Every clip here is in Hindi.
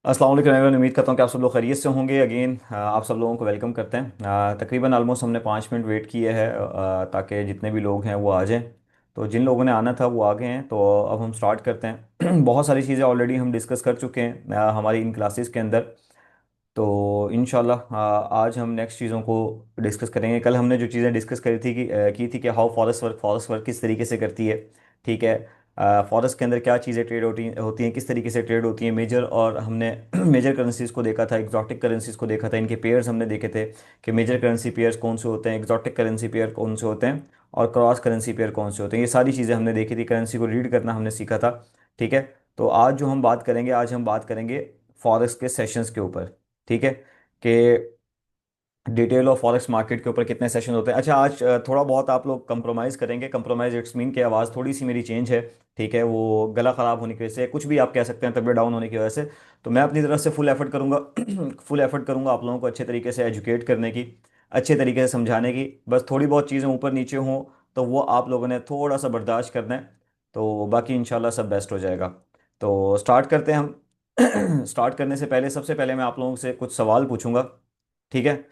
अस्सलाम वालेकुम एवरीवन। उम्मीद करता हूँ कि आप सब लोग खैरियत से होंगे। अगेन आप सब लोगों को वेलकम करते हैं। तकरीबन ऑलमोस्ट हमने 5 मिनट वेट किए हैं ताकि जितने भी लोग हैं वो आ जाएं। तो जिन लोगों ने आना था वो आ गए हैं, तो अब हम स्टार्ट करते हैं। बहुत सारी चीज़ें ऑलरेडी हम डिस्कस कर चुके हैं हमारी इन क्लासेस के अंदर। तो इंशाल्लाह आज हम नेक्स्ट चीज़ों को डिस्कस करेंगे। कल हमने जो चीज़ें डिस्कस करी थी की थी कि हाउ फॉरेस्ट वर्क किस तरीके से करती है। ठीक है। फॉरेस्ट के अंदर क्या चीज़ें ट्रेड होती होती हैं, किस तरीके से ट्रेड होती हैं मेजर, और हमने मेजर करेंसीज को देखा था, एक्जॉटिक करेंसीज को देखा था, इनके पेयर्स हमने देखे थे कि मेजर करेंसी पेयर्स कौन से होते हैं, एक्जॉटिक करेंसी पेयर कौन से होते हैं, और क्रॉस करेंसी पेयर कौन से होते हैं। ये सारी चीज़ें हमने देखी थी, करेंसी को रीड करना हमने सीखा था। ठीक है। तो आज जो हम बात करेंगे, आज हम बात करेंगे फॉरेक्स के सेशंस के ऊपर। ठीक है। कि डिटेल ऑफ फॉरेक्स मार्केट के ऊपर कितने सेशन होते हैं। अच्छा, आज थोड़ा बहुत आप लोग कंप्रोमाइज़ करेंगे। कंप्रोमाइज़ इट्स मीन की आवाज़ थोड़ी सी मेरी चेंज है। ठीक है। वो गला ख़राब होने की वजह से, कुछ भी आप कह सकते हैं, तबीयत डाउन होने की वजह से। तो मैं अपनी तरफ से फुल एफर्ट करूँगा। फुल एफर्ट करूँगा आप लोगों को अच्छे तरीके से एजुकेट करने की, अच्छे तरीके से समझाने की। बस थोड़ी बहुत चीज़ें ऊपर नीचे हों तो वो आप लोगों ने थोड़ा सा बर्दाश्त करना है। तो बाकी इंशाल्लाह सब बेस्ट हो जाएगा। तो स्टार्ट करते हैं हम। स्टार्ट करने से पहले, सबसे पहले मैं आप लोगों से कुछ सवाल पूछूंगा। ठीक है।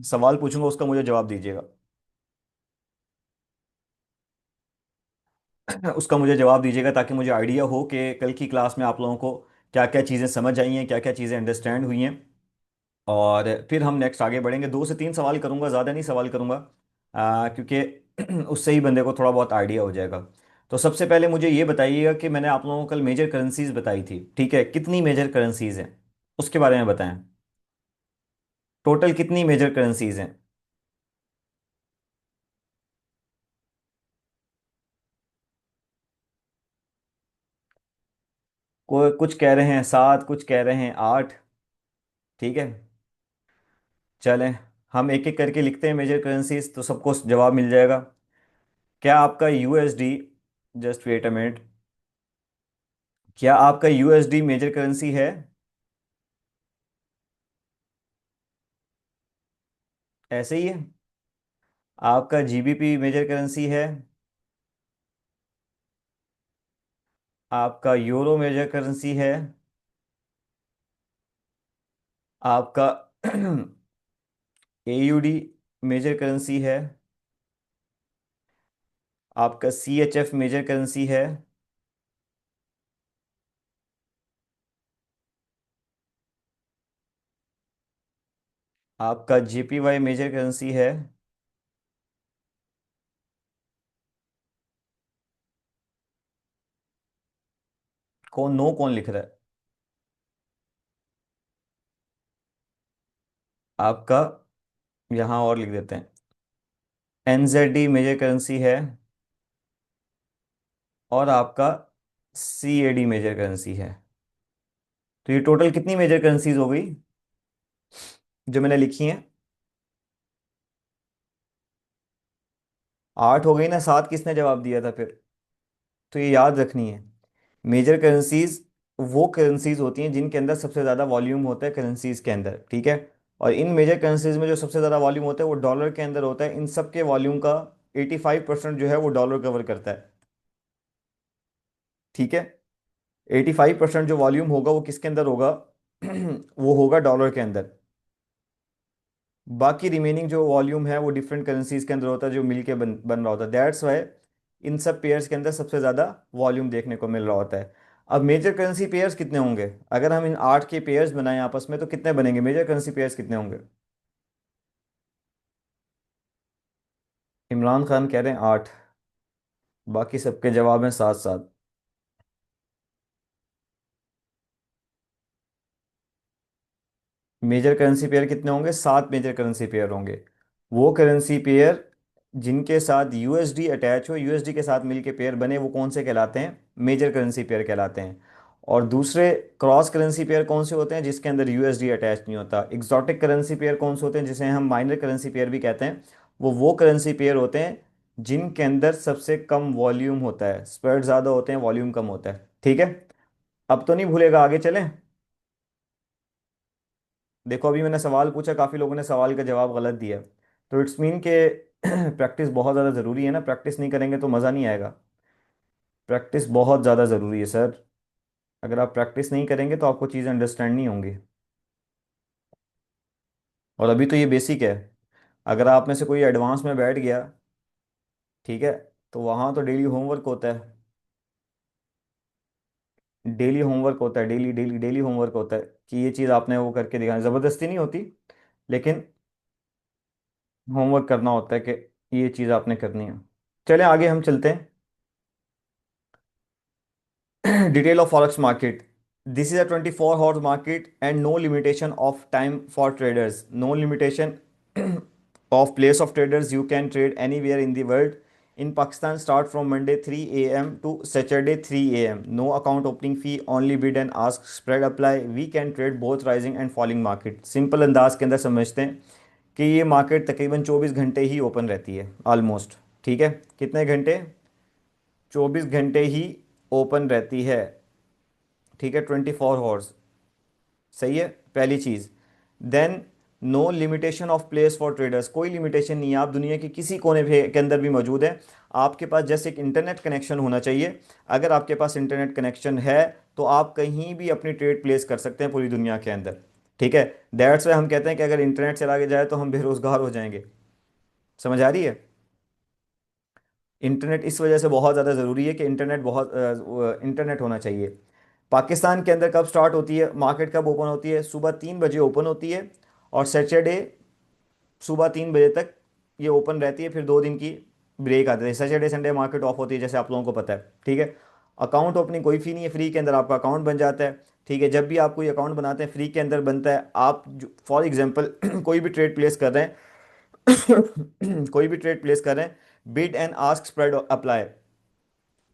सवाल पूछूंगा, उसका मुझे जवाब दीजिएगा। उसका मुझे जवाब दीजिएगा ताकि मुझे आइडिया हो कि कल की क्लास में आप लोगों को क्या क्या चीज़ें समझ आई हैं, क्या क्या चीज़ें अंडरस्टैंड हुई हैं। और फिर हम नेक्स्ट आगे बढ़ेंगे। 2 से 3 सवाल करूंगा, ज़्यादा नहीं सवाल करूंगा, क्योंकि उससे ही बंदे को थोड़ा बहुत आइडिया हो जाएगा। तो सबसे पहले मुझे ये बताइएगा कि मैंने आप लोगों को कल मेजर करेंसीज बताई थी। ठीक है। कितनी मेजर करेंसीज हैं उसके बारे में बताएं। टोटल कितनी मेजर करेंसीज हैं? कोई कुछ कह रहे हैं 7, कुछ कह रहे हैं 8। ठीक है। चलें, हम एक एक करके लिखते हैं मेजर करेंसीज, तो सबको जवाब मिल जाएगा। क्या आपका USD, just wait a minute, क्या आपका यूएसडी मेजर करेंसी है? ऐसे ही है। आपका जीबीपी मेजर करेंसी है? आपका यूरो मेजर करेंसी है? आपका एयूडी मेजर करेंसी है? आपका सीएचएफ मेजर करेंसी है? आपका जेपीवाई मेजर करेंसी है? कौन नो कौन लिख रहा है? आपका, यहाँ और लिख देते हैं, एनजेडी मेजर करेंसी है? और आपका सीएडी मेजर करेंसी है? तो ये टोटल कितनी मेजर करेंसीज हो गई जो मैंने लिखी हैं? 8 हो गई ना? 7 किसने जवाब दिया था फिर? तो ये याद रखनी है। मेजर करेंसीज वो करेंसीज होती हैं जिनके अंदर सबसे ज़्यादा वॉल्यूम होता है करेंसीज के अंदर। ठीक है। और इन मेजर करेंसीज में जो सबसे ज़्यादा वॉल्यूम होता है वो डॉलर के अंदर होता है। इन सब के वॉल्यूम का 85% जो है वो डॉलर कवर करता है। ठीक है। 85% जो वॉल्यूम होगा वो किसके अंदर होगा? वो होगा डॉलर के अंदर। बाकी रिमेनिंग जो वॉल्यूम है वो डिफरेंट करेंसीज के अंदर होता है, जो मिलके बन रहा होता है। दैट्स वाई इन सब पेयर्स के अंदर सबसे ज़्यादा वॉल्यूम देखने को मिल रहा होता है। अब मेजर करेंसी पेयर्स कितने होंगे? अगर हम इन 8 के पेयर्स बनाएं आपस में तो कितने बनेंगे? मेजर करेंसी पेयर्स कितने होंगे? इमरान खान कह रहे हैं 8। बाकी सबके जवाब हैं 7 7। मेजर करेंसी पेयर कितने होंगे? 7 मेजर करेंसी पेयर होंगे। वो करेंसी पेयर जिनके साथ यूएसडी अटैच हो, यूएसडी के साथ मिलके पेयर बने, वो कौन से कहलाते हैं? मेजर करेंसी पेयर कहलाते हैं। और दूसरे क्रॉस करेंसी पेयर कौन से होते हैं? जिसके अंदर यूएसडी अटैच नहीं होता। एग्जॉटिक करेंसी पेयर कौन से होते हैं, जिसे हम माइनर करेंसी पेयर भी कहते हैं? वो करेंसी पेयर होते हैं जिनके अंदर सबसे कम वॉल्यूम होता है। स्प्रेड ज़्यादा होते हैं, वॉल्यूम कम होता है। ठीक है। अब तो नहीं भूलेगा? आगे चलें। देखो, अभी मैंने सवाल पूछा, काफ़ी लोगों ने सवाल का जवाब गलत दिया। तो इट्स मीन के प्रैक्टिस बहुत ज़्यादा ज़रूरी है ना। प्रैक्टिस नहीं करेंगे तो मज़ा नहीं आएगा। प्रैक्टिस बहुत ज़्यादा ज़रूरी है सर। अगर आप प्रैक्टिस नहीं करेंगे तो आपको चीज़ें अंडरस्टैंड नहीं होंगी। और अभी तो ये बेसिक है। अगर आप में से कोई एडवांस में बैठ गया, ठीक है, तो वहाँ तो डेली होमवर्क होता है। डेली होमवर्क होता है, डेली डेली डेली होमवर्क होता है कि ये चीज़ आपने वो करके दिखाना, ज़बरदस्ती नहीं होती, लेकिन होमवर्क करना होता है कि ये चीज़ आपने करनी है। चलें आगे हम चलते हैं। Detail of forex market. This is a 24 hour market and no limitation of time for traders. No limitation of place of traders. You can trade anywhere in the world. In Pakistan, start from Monday 3 a.m. to Saturday 3 a.m. No account opening fee. Only bid and ask. Spread apply. We can trade both rising and falling market. Simple अंदाज के अंदर समझते हैं कि ये मार्केट तकरीबन 24 घंटे ही ओपन रहती है ऑलमोस्ट। ठीक है, कितने घंटे? 24 घंटे ही ओपन रहती है। ठीक है, 24 आवर्स। सही है, पहली चीज़। Then no limitation of place for traders, कोई लिमिटेशन नहीं है, आप दुनिया के किसी कोने के अंदर भी मौजूद हैं। आपके पास जैसे एक इंटरनेट कनेक्शन होना चाहिए। अगर आपके पास इंटरनेट कनेक्शन है तो आप कहीं भी अपनी ट्रेड प्लेस कर सकते हैं पूरी दुनिया के अंदर। ठीक है, दैट्स वाई हम कहते हैं कि अगर इंटरनेट चला के जाए तो हम बेरोजगार हो जाएंगे। समझ आ रही है? इंटरनेट इस वजह से बहुत ज़्यादा ज़रूरी है कि इंटरनेट होना चाहिए। पाकिस्तान के अंदर कब स्टार्ट होती है मार्केट, कब ओपन होती है? सुबह 3 बजे ओपन होती है, और सैटरडे सुबह 3 बजे तक ये ओपन रहती है। फिर 2 दिन की ब्रेक आती है, सैटरडे संडे मार्केट ऑफ होती है, जैसे आप लोगों को पता है। ठीक है, अकाउंट ओपनिंग कोई फ़ी नहीं है, फ्री के अंदर आपका अकाउंट बन जाता है। ठीक है, जब भी आप कोई अकाउंट बनाते हैं फ्री के अंदर बनता है। आप फॉर एग्जांपल कोई भी ट्रेड प्लेस कर रहे हैं कोई भी ट्रेड प्लेस कर रहे हैं, bid and ask spread apply.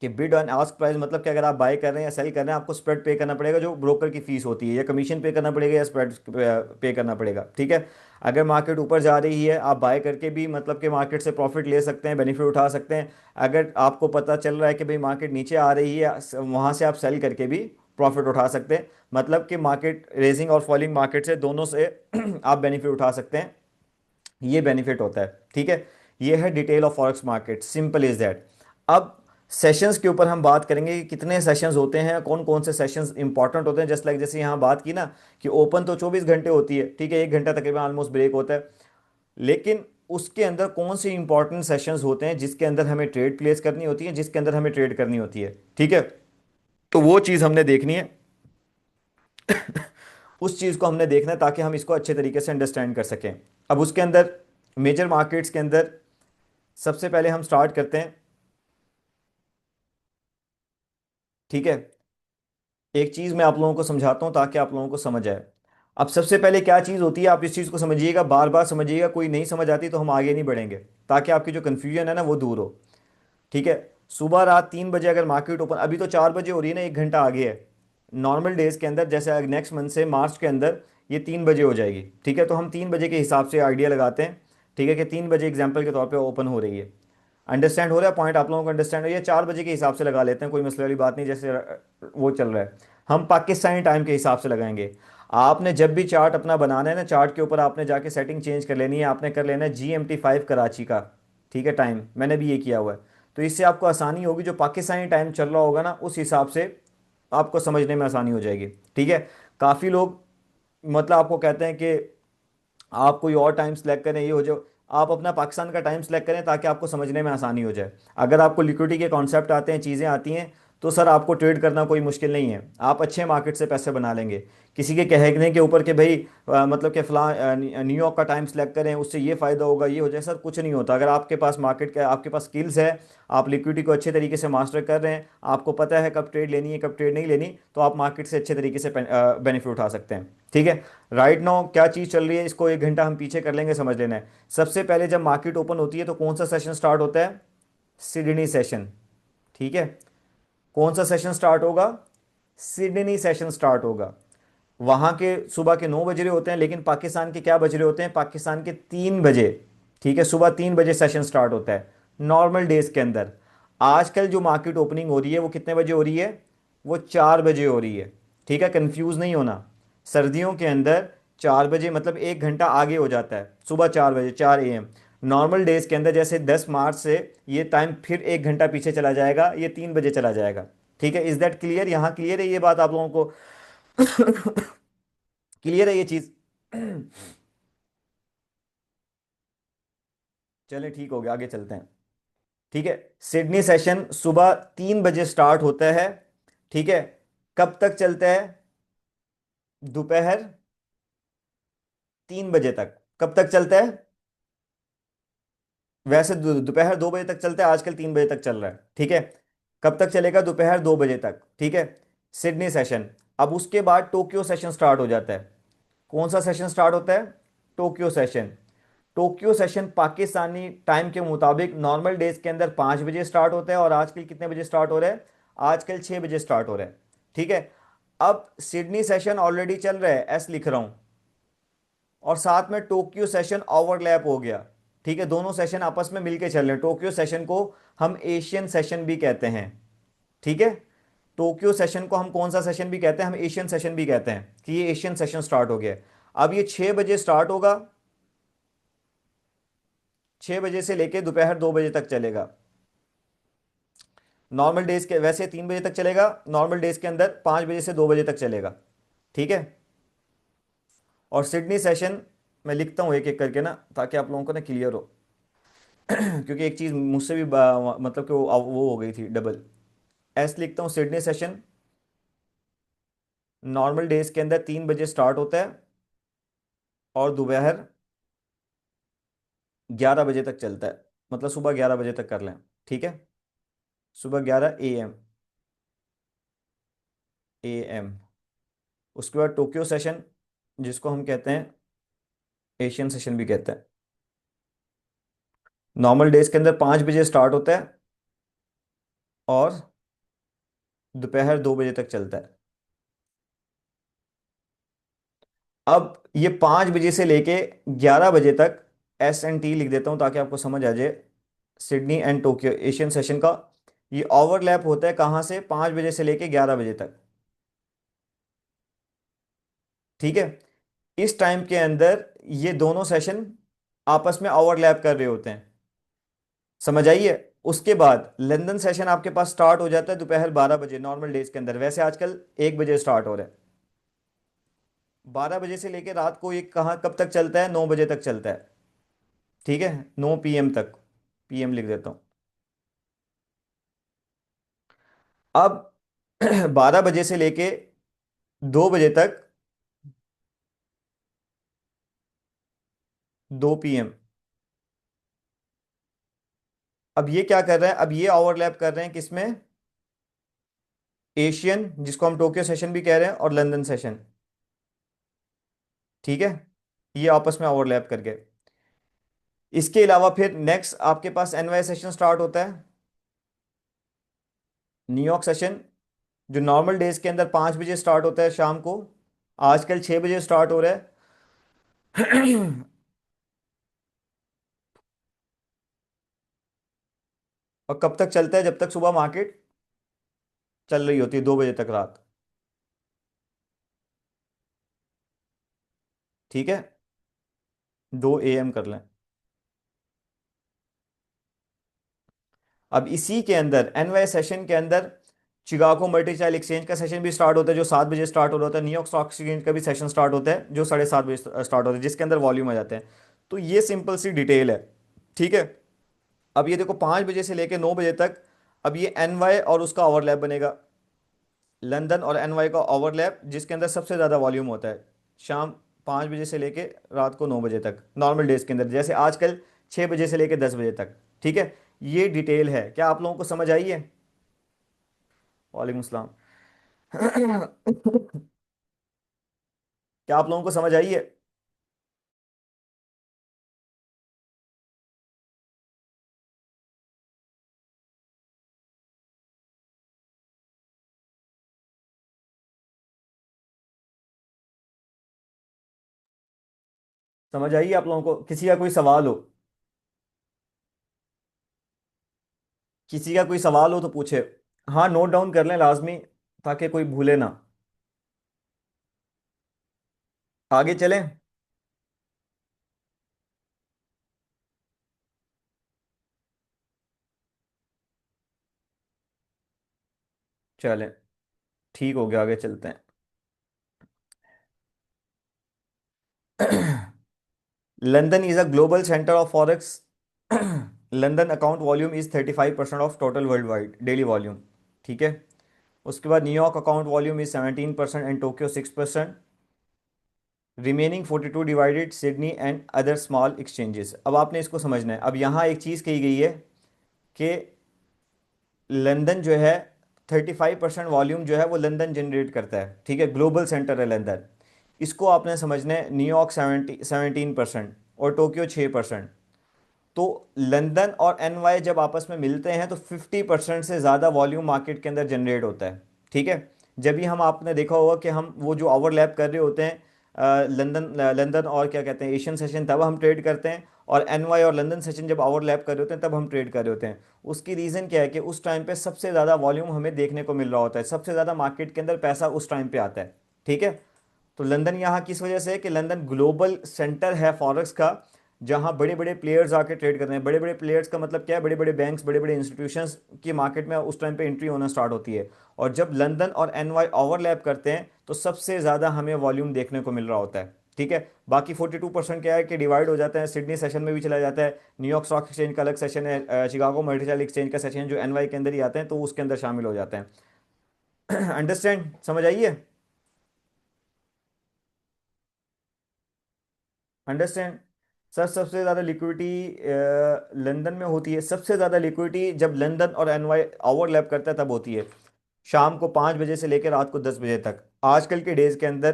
कि बिड एंड आस्क प्राइस मतलब कि अगर आप बाय कर रहे हैं या सेल कर रहे हैं, आपको स्प्रेड पे करना पड़ेगा जो ब्रोकर की फीस होती है, या कमीशन पे करना पड़ेगा या स्प्रेड पे करना पड़ेगा। ठीक है, अगर मार्केट ऊपर जा रही है आप बाय करके भी मतलब कि मार्केट से प्रॉफिट ले सकते हैं, बेनिफिट उठा सकते हैं। अगर आपको पता चल रहा है कि भाई मार्केट नीचे आ रही है, वहाँ से आप सेल करके भी प्रॉफिट उठा सकते हैं। मतलब कि मार्केट रेजिंग और फॉलिंग मार्केट से दोनों से आप बेनिफिट उठा सकते हैं। ये बेनिफिट होता है। ठीक है, ये है detail of forex market, simple is that. अब सेशंस के ऊपर हम बात करेंगे कि कितने सेशंस होते हैं, कौन कौन से सेशंस इंपॉर्टेंट होते हैं। जस्ट लाइक जैसे यहाँ बात की ना कि ओपन तो 24 घंटे होती है, ठीक है, 1 घंटा तकरीबन ऑलमोस्ट ब्रेक होता है, लेकिन उसके अंदर कौन से इंपॉर्टेंट सेशंस होते हैं जिसके अंदर हमें ट्रेड प्लेस करनी होती है, जिसके अंदर हमें ट्रेड करनी होती है। ठीक है, तो वो चीज़ हमने देखनी है, उस चीज़ को हमने देखना है ताकि हम इसको अच्छे तरीके से अंडरस्टैंड कर सकें। अब उसके अंदर मेजर मार्केट्स के अंदर सबसे पहले हम स्टार्ट करते हैं। ठीक है, एक चीज़ मैं आप लोगों को समझाता हूँ ताकि आप लोगों को समझ आए। अब सबसे पहले क्या चीज़ होती है, आप इस चीज़ को समझिएगा, बार बार समझिएगा, कोई नहीं समझ आती तो हम आगे नहीं बढ़ेंगे, ताकि आपकी जो कन्फ्यूजन है ना वो दूर हो। ठीक है, सुबह रात 3 बजे अगर मार्केट ओपन, अभी तो 4 बजे हो रही है ना, 1 घंटा आगे है। नॉर्मल डेज के अंदर जैसे नेक्स्ट मंथ से मार्च के अंदर ये 3 बजे हो जाएगी। ठीक है, तो हम 3 बजे के हिसाब से आइडिया लगाते हैं। ठीक है, कि 3 बजे एग्जाम्पल के तौर पे ओपन हो रही है। अंडरस्टैंड हो रहा है पॉइंट आप लोगों को? अंडरस्टैंड हो रही है? 4 बजे के हिसाब से लगा लेते हैं, कोई मसले वाली बात नहीं, जैसे वो चल रहा है। हम पाकिस्तानी टाइम के हिसाब से लगाएंगे। आपने जब भी चार्ट अपना बनाना है ना, चार्ट के ऊपर आपने जाके सेटिंग चेंज कर लेनी है, आपने कर लेना है GMT 5 कराची का। ठीक है, टाइम मैंने भी ये किया हुआ है। तो इससे आपको आसानी होगी, जो पाकिस्तानी टाइम चल रहा होगा ना उस हिसाब से आपको समझने में आसानी हो जाएगी। ठीक है, काफ़ी लोग मतलब आपको कहते हैं कि आप कोई और टाइम सेलेक्ट करें, ये हो जाए। आप अपना पाकिस्तान का टाइम सेलेक्ट करें ताकि आपको समझने में आसानी हो जाए। अगर आपको लिक्विडिटी के कॉन्सेप्ट आते हैं, चीज़ें आती हैं, तो सर आपको ट्रेड करना कोई मुश्किल नहीं है, आप अच्छे मार्केट से पैसे बना लेंगे। किसी के कहने के ऊपर कि भाई मतलब कि फ़लाँ न्यूयॉर्क का टाइम सेलेक्ट करें, उससे ये फ़ायदा होगा, ये हो जाए, सर कुछ नहीं होता। अगर आपके पास मार्केट का, आपके पास स्किल्स है, आप लिक्विडिटी को अच्छे तरीके से मास्टर कर रहे हैं, आपको पता है कब ट्रेड लेनी है कब ट्रेड नहीं लेनी, तो आप मार्केट से अच्छे तरीके से बेनिफिट उठा सकते हैं। ठीक है, राइट नाउ क्या चीज़ चल रही है, इसको 1 घंटा हम पीछे कर लेंगे, समझ लेना है। सबसे पहले जब मार्केट ओपन होती है तो कौन सा सेशन स्टार्ट होता है? Sydney session. ठीक है, कौन सा सेशन स्टार्ट होगा? सिडनी सेशन स्टार्ट होगा। वहां के सुबह के 9 बज रहे होते हैं, लेकिन पाकिस्तान के क्या बज रहे होते हैं? पाकिस्तान के 3 बजे। ठीक है, सुबह 3 बजे सेशन स्टार्ट होता है नॉर्मल डेज के अंदर। आजकल जो मार्केट ओपनिंग हो रही है वो कितने बजे हो रही है? वो 4 बजे हो रही है। ठीक है, कंफ्यूज नहीं होना। सर्दियों के अंदर 4 बजे मतलब 1 घंटा आगे हो जाता है, सुबह 4 बजे, 4 AM। नॉर्मल डेज के अंदर जैसे 10 मार्च से ये टाइम फिर 1 घंटा पीछे चला जाएगा, ये 3 बजे चला जाएगा। ठीक है, इज दैट क्लियर? यहाँ क्लियर है ये बात आप लोगों को? क्लियर है ये चीज? चले ठीक हो गया, आगे चलते हैं। ठीक है, सिडनी सेशन सुबह 3 बजे स्टार्ट होता है। ठीक है, कब तक चलता है? दोपहर 3 बजे तक। कब तक चलता है? वैसे दोपहर 2 बजे तक चलता है, आजकल 3 बजे तक चल रहा है। ठीक है, कब तक चलेगा? दोपहर 2 बजे तक। ठीक है, सिडनी सेशन। अब उसके बाद टोक्यो सेशन स्टार्ट हो जाता है। कौन सा सेशन स्टार्ट होता है? Tokyo session. Tokyo session Pakistani time के मुताबिक नॉर्मल डेज के अंदर 5 बजे स्टार्ट होता है, और आजकल कितने बजे स्टार्ट हो रहा है? आजकल 6 बजे स्टार्ट हो रहा है। ठीक है, अब सिडनी सेशन ऑलरेडी चल रहा है, एस लिख रहा हूं, और साथ में टोक्यो सेशन ओवरलैप हो गया। ठीक है, दोनों सेशन आपस में मिलके चल रहे हैं। टोक्यो सेशन को हम एशियन सेशन भी कहते हैं। ठीक है, टोक्यो सेशन को हम कौन सा सेशन भी कहते हैं? हम एशियन सेशन भी कहते हैं कि ये एशियन सेशन स्टार्ट हो गया है। अब ये 6 बजे स्टार्ट होगा, 6 बजे से लेके दोपहर 2 बजे तक चलेगा। नॉर्मल डेज के वैसे 3 बजे तक चलेगा, नॉर्मल डेज के अंदर 5 बजे से 2 बजे तक चलेगा। ठीक है, और सिडनी सेशन मैं लिखता हूं एक एक करके ना, ताकि आप लोगों को ना क्लियर हो। क्योंकि एक चीज मुझसे भी मतलब कि वो हो गई थी डबल। एस लिखता हूँ, सिडनी सेशन नॉर्मल डेज के अंदर 3 बजे स्टार्ट होता है, और दोपहर 11 बजे तक चलता है। मतलब सुबह 11 बजे तक कर लें। ठीक है, सुबह 11 AM। AM। उसके बाद टोक्यो सेशन, जिसको हम कहते हैं एशियन सेशन भी कहते हैं, नॉर्मल डेज के अंदर 5 बजे स्टार्ट होता है, और दोपहर 2 बजे तक चलता है। अब ये 5 बजे से लेके 11 बजे तक S&T लिख देता हूं ताकि आपको समझ आ जाए। Sydney and Tokyo Asian session का ये ओवरलैप होता है कहां से? 5 बजे से लेके 11 बजे तक। ठीक है, इस टाइम के अंदर ये दोनों सेशन आपस में ओवरलैप कर रहे होते हैं। समझ आइए? उसके बाद लंदन सेशन आपके पास स्टार्ट हो जाता है दोपहर 12 बजे नॉर्मल डेज के अंदर। वैसे आजकल 1 बजे स्टार्ट हो रहा है। 12 बजे से लेके रात को ये कहाँ कब तक चलता है? 9 बजे तक चलता है। ठीक है, 9 PM तक। PM लिख देता हूं। अब 12 बजे से लेके 2 बजे तक 2 PM। अब ये क्या कर रहे हैं? अब ये ओवरलैप कर रहे हैं किसमें? एशियन, जिसको हम टोक्यो सेशन भी कह रहे हैं, और लंदन सेशन। ठीक है, ये आपस में ओवरलैप कर गए। इसके अलावा फिर नेक्स्ट आपके पास एनवाई सेशन स्टार्ट होता है, न्यूयॉर्क सेशन, जो नॉर्मल डेज के अंदर 5 बजे स्टार्ट होता है शाम को, आजकल 6 बजे स्टार्ट हो रहा है। और कब तक चलता है? जब तक सुबह मार्केट चल रही होती है, 2 बजे तक रात। ठीक है, 2 AM कर लें। अब इसी के अंदर एनवाई सेशन के अंदर चिकागो मर्केंटाइल एक्सचेंज का सेशन भी स्टार्ट होता है, जो 7 बजे स्टार्ट हो रहा होता है। न्यूयॉर्क स्टॉक एक्सचेंज का भी सेशन स्टार्ट होता है, जो 7:30 बजे स्टार्ट होता है, जिसके अंदर वॉल्यूम आ जाते हैं। तो ये सिंपल सी डिटेल है। ठीक है, अब ये देखो 5 बजे से लेकर 9 बजे तक, अब ये एनवाई और उसका ओवरलैप बनेगा, लंदन और एनवाई का ओवरलैप, जिसके अंदर सबसे ज़्यादा वॉल्यूम होता है शाम 5 बजे से लेके रात को 9 बजे तक नॉर्मल डेज के अंदर, जैसे आजकल 6 बजे से लेके 10 बजे तक। ठीक है, ये डिटेल है। क्या आप लोगों को समझ आई है? वालेकुम सलाम। क्या आप लोगों को समझ आई है? समझ आई है आप लोगों को? किसी का कोई सवाल हो? किसी का कोई सवाल हो तो पूछे। हाँ, नोट डाउन कर लें लाजमी, ताकि कोई भूले ना। आगे चलें। चलें, ठीक हो गया, आगे चलते हैं। London is a global centre of forex. London account volume is 35% of total world wide daily volume. ठीक है। उसके बाद New York account volume is 17% and Tokyo 6%। Remaining 42 divided Sydney and other small exchanges. अब आपने इसको समझना है। अब यहाँ एक चीज़ कही गई है कि लंदन जो है 35% वॉल्यूम जो है वो लंदन जनरेट करता है। ठीक है, ग्लोबल सेंटर है लंदन। इसको आपने समझना है। न्यूयॉर्क 17% और टोक्यो 6%। तो लंदन और एनवाई जब आपस में मिलते हैं तो 50% से ज़्यादा वॉल्यूम मार्केट के अंदर जनरेट होता है। ठीक है। जब भी हम, आपने देखा होगा कि हम वो जो ओवरलैप कर रहे होते हैं लंदन लंदन और क्या कहते हैं एशियन सेशन, तब हम ट्रेड करते हैं। और एनवाई और लंदन सेशन जब ओवरलैप कर रहे होते हैं तब हम ट्रेड कर रहे होते हैं। उसकी रीज़न क्या है कि उस टाइम पे सबसे ज़्यादा वॉल्यूम हमें देखने को मिल रहा होता है, सबसे ज़्यादा मार्केट के अंदर पैसा उस टाइम पे आता है। ठीक है। तो लंदन यहाँ किस वजह से है कि लंदन ग्लोबल सेंटर है फॉरेक्स का, जहाँ बड़े बड़े प्लेयर्स आके ट्रेड कर रहे हैं। बड़े बड़े प्लेयर्स का मतलब क्या है? बड़े बड़े बैंक्स, बड़े बड़े इंस्टीट्यूशंस की मार्केट में उस टाइम पे एंट्री होना स्टार्ट होती है। और जब लंदन और एनवाई ओवरलैप करते हैं तो सबसे ज़्यादा हमें वॉल्यूम देखने को मिल रहा होता है। ठीक है। बाकी 42% क्या है कि डिवाइड हो जाता है, सिडनी सेशन में भी चला जाता है। न्यूयॉर्क स्टॉक एक्सचेंज का अलग सेशन है, शिकागो मर्केंटाइल एक्सचेंज का सेशन जो एनवाई के अंदर ही आते हैं, तो उसके अंदर शामिल हो जाते हैं। अंडरस्टैंड, समझ आइए? अंडरस्टैंड। सर सबसे ज़्यादा लिक्विडिटी लंदन में होती है। सबसे ज़्यादा लिक्विडिटी जब लंदन और एनवाई ओवरलैप करता है तब होती है। शाम को 5 बजे से लेकर रात को 10 बजे तक आजकल के डेज के अंदर,